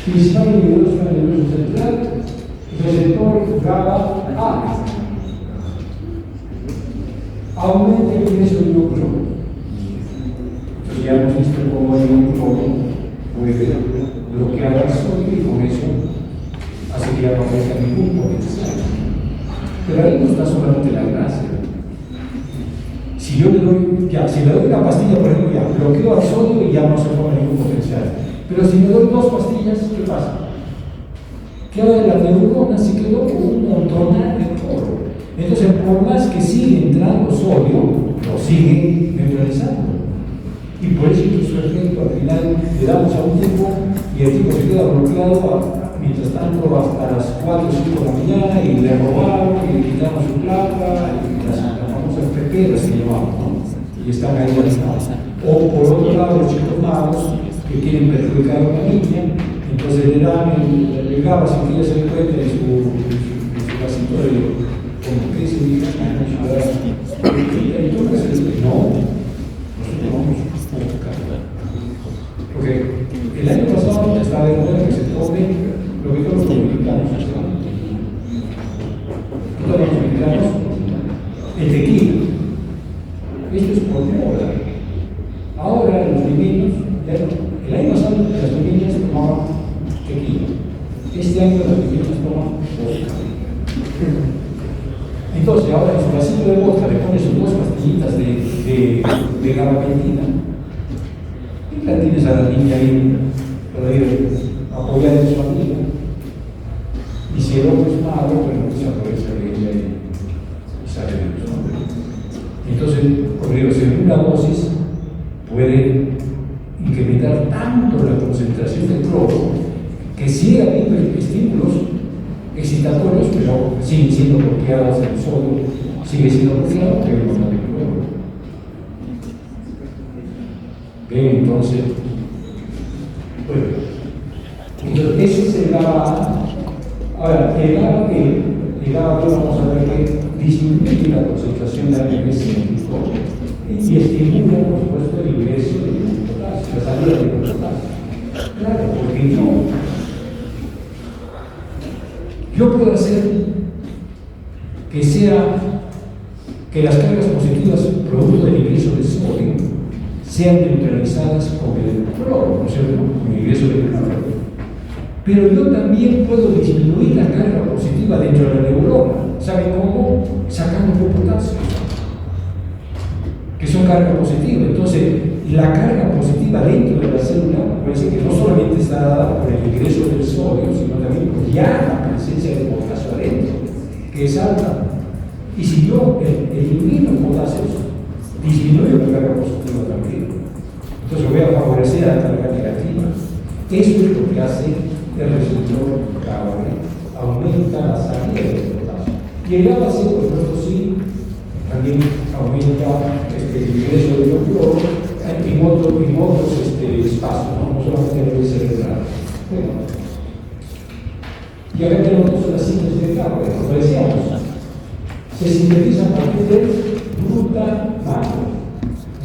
Principal inhibidor del nervioso central, receptor GABA-A. Aumenta el ingreso de glucógeno. Entonces ya hemos visto cómo el glucógeno puede bloquear la sodio y con eso hace que ya no haya ningún potencial. Pero ahí no está solamente la gracia. Si yo le doy una pastilla, por ejemplo, ya bloqueo al sodio y ya no se forma ningún potencial. Pero si le doy dos pastillas, ¿qué pasa? Que ahora la neurona se quedó con un montonal de cloro. Entonces, por más que sigue entrando sodio, lo sigue neutralizando. Y por eso su efecto al final le damos a un tipo y el tipo se queda bloqueado mientras tanto hasta las 4 o 5 de la mañana y le robaron y le quitamos su plata y las famosas peperas que llevamos, ¿no? Y están ahí alistados. O por otro lado, los chicos malos que quieren perjudicar a una niña, entonces le dan el GABA sin que ella se encuentre en su vasito de como que se diga y entonces no, nosotros vamos a buscar. Porque el año pasado estaba de moda que se tome lo que todos los mexicanos hacen. Todos los mexicanos el tequila. Esto es por moda. Ahora los limeños, el año pasado las limeñas tomaban tequila. Este año las limeñas toman vodka. Entonces, ahora en su vasito de vodka le pone sus 2 pastillitas de gabapentina y la tienes a la niña ahí para ir a apoyar en su amiga. Y si el hombre es malo, pues no se aprovecha de ella y sale de los hombres. Entonces, por ejemplo, en una dosis puede incrementar tanto la concentración de cloro que sigue habiendo estímulos excitatorios, pero siguen siendo bloqueados en el sodio, sigue siendo bloqueado, pero no de cloro. Bien, entonces, bueno, entonces ese es el GABA. Ahora, el GABA vamos a ver que disminuye la concentración de ATP científico y estimula, por supuesto, el ingreso de potasio, la salida de potasio. Claro, porque yo puedo hacer que las cargas positivas producto del ingreso de sodio sean neutralizadas con el cloro, ¿no es cierto? Con el ingreso de cloro. Pero yo también puedo disminuir la carga positiva dentro de la neurona. ¿Saben cómo? Sacando por potasio, que son cargas positivas. Entonces, la carga positiva dentro de la célula, parece que no solamente está dada por el ingreso del sodio, sino también por ya la presencia de potasio adentro, que es alta. Y si yo elimino potasios, disminuyo la carga positiva también. Entonces voy a favorecer a la carga negativa. Eso es lo que hace el receptor GABA, aumenta la salida de potasio. Y el GABA, por supuesto, sí, también aumenta el ingreso de cloro en otros espacios, no solamente a nivel cerebral. Bueno, y acá tenemos la síntesis de GABA, como decíamos, se sintetiza a partir de glutamato.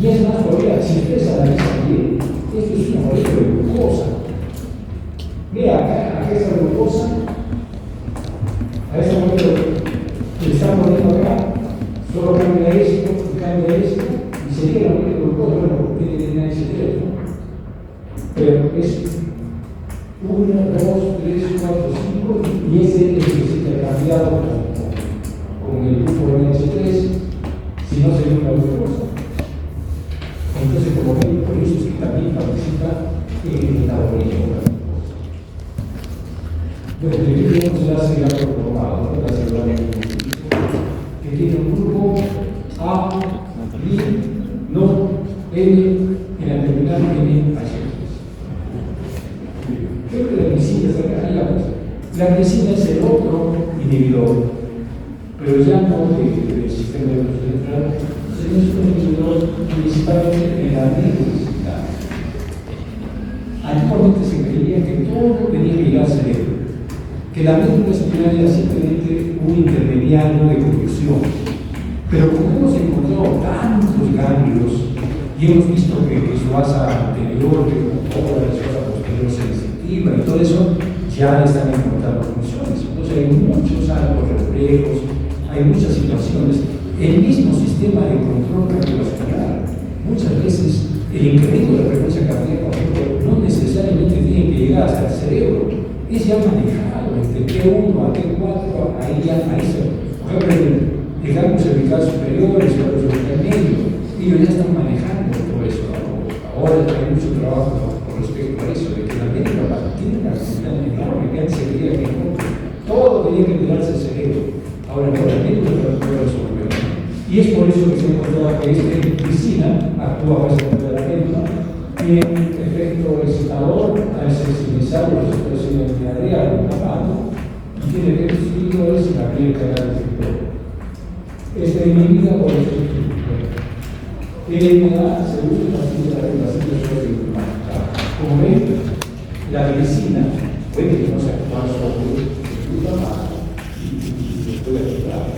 Y es más, todavía, si ustedes analizan bien, esto es una molécula de glucosa. Mira, acá esta glucosa, a esta molécula que le están poniendo acá, solo cambia esto, y cambia esto, y sería la molécula de glucosa, bueno, tiene que tener ese teléfono. Pero es 1, 2, 3, 4, 5, y ese es el que se ha cambiado con el grupo NH3, si no sería una glucosa. Entonces, como ven, por eso es que también participa en el metabolismo. Bueno, aquí tenemos la celular probado, la celular que tiene un grupo A, I, no, L, en la terminal NH3. Creo que la glicina está acá, la glicina es el otro inhibidor, pero ya no del sistema neurocentrales, sino es un inhibidor principalmente en la neurocentralidad. Antiguamente se creía que todo tenía que llegar al cerebro, que la médula espinal era simplemente un intermediario de conducción. Pero como hemos encontrado tantos ganglios y hemos visto que su asa anterior, que motora, su asa posterior sensitiva y todo eso, ya están encontrando funciones. Entonces hay muchos árboles reflejos, hay muchas situaciones. El mismo sistema de control cardiovascular, muchas veces el incremento de la frecuencia cardíaca, por ejemplo, no necesariamente tiene que llegar hasta el cerebro, es ya manejado entre T1 a T4, ahí se, por ejemplo, el ganglio cervical superior, el ganglio cervical medio, ellos ya están manejando todo eso. Ahora hay mucho trabajo con respecto a eso, de que la médula tiene una actividad enorme, que antes se creía que no, todo tenía que tirarse al cerebro. Ahora no, la médula puede resolver. Y es por eso que se ha encontrado que esta glicina actúa básicamente la médula, tiene un efecto excitador al sensibilizar los receptores en el diarrea, el glutamato, y tiene efectos inhibidores en la piel canal receptor. Esta inhibida por el LMA se usa en la regulación de glutamato. Como ven, la glicina puede que no se actúa sobre el glutamato y se puede activar.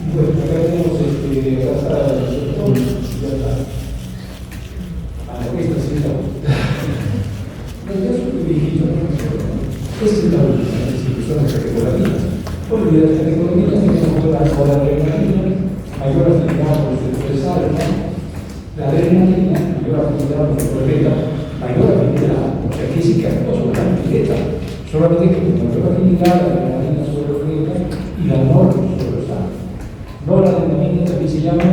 Bueno, acá tenemos acá está el receptor, ya está. Esta sí está. No, ya es un viejito, ¿no? Esta es la distribución de la reguladina. Porque las categorías tenemos la adrenalina, mayor afinidad por su expresar, la adrenalina, mayor afinidad por su atleta, mayor afinidad, o sea, aquí sí que actúa sobre la atleta, solamente que mayor afinidad, la adrenalina sobre la atleta y la noradrenalina sobre los ángeles. Noradrenalina también se llama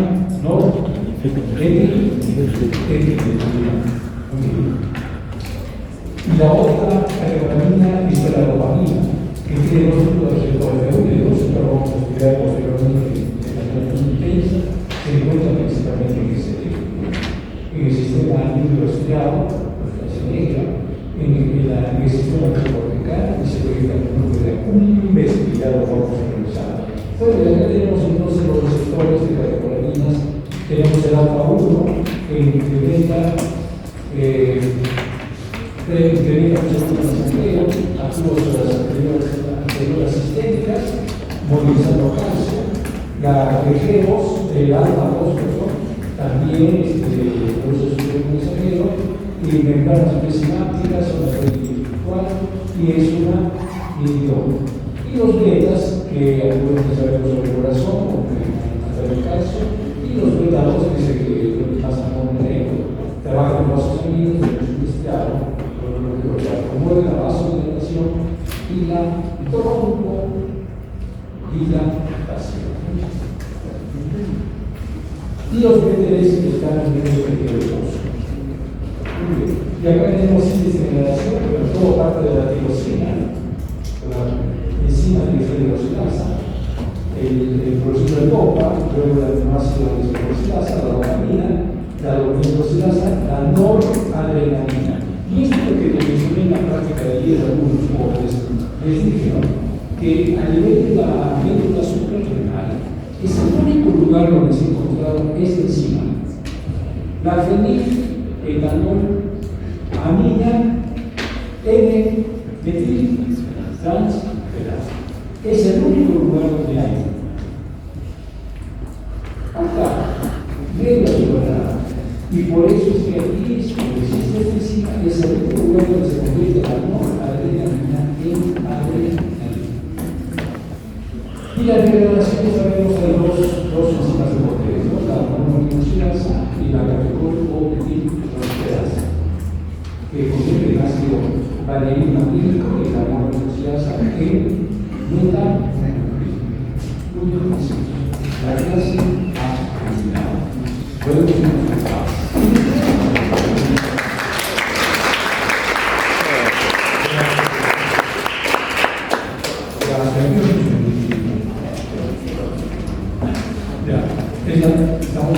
y la otra adrenalina es la dopamina, que tiene dos tipos de receptores de uno y dos, esto lo vamos a estudiar posteriormente en la clase intensa, se encuentra principalmente en el cerebro, en el sistema neuroestriado, la cerebra, en el sistema cortical y se proyecta en un núcleo de accumbens y ya lo vamos a revisar. Bueno, y acá tenemos entonces los receptores de catecolaminas. Tenemos el alfa 1 que incrementa mucho el sangreo, actúa sobre las anteriores sistémicas, movilizando calcio. La regeros del alfa 2, también produce su mensajero, y membranas presinápticas son la red virtual y es una idioma. Y los betas, que algunos sabemos sobre el corazón, porque hasta el calcio, y los beta 2, que es el que pasa por el negro, trabajan en vasos sanguíneos, el cristiano, promueve la vasodilatación y la trombodilatación. Y los BTS que están en el periodo de uso. Y acá tenemos síntesis de generación, pero todo parte de la tirosina, la enzima trigliceridosilasa, el proceso de DOPA, luego la aminoácido de trigliceridosilasa, la dopamina, la dopamina, la noradrenalina. Y esto es lo que les mencioné en la práctica de ayer de algunos jóvenes, les dije, ¿no?, que a nivel de la médula suprarrenal es el único lugar donde se ha encontrado esta enzima. La feniletanol amina N-metiltransferasa. Es el único lugar donde hay. Acá, médula suprarrenal. Y por eso es que aquí donde existe esta enzima es el único lugar donde se convierte la noradrenalina en adrenalina. Y la degradación sabemos de dos enzimas de poder, ¿no?, la monoaminosilasa y la catecolaminas, que convierte el ácido valerina químico y la monoaminosilasa en metanucleósidos. La clase ha terminado. Podemos empezar. Ya, estamos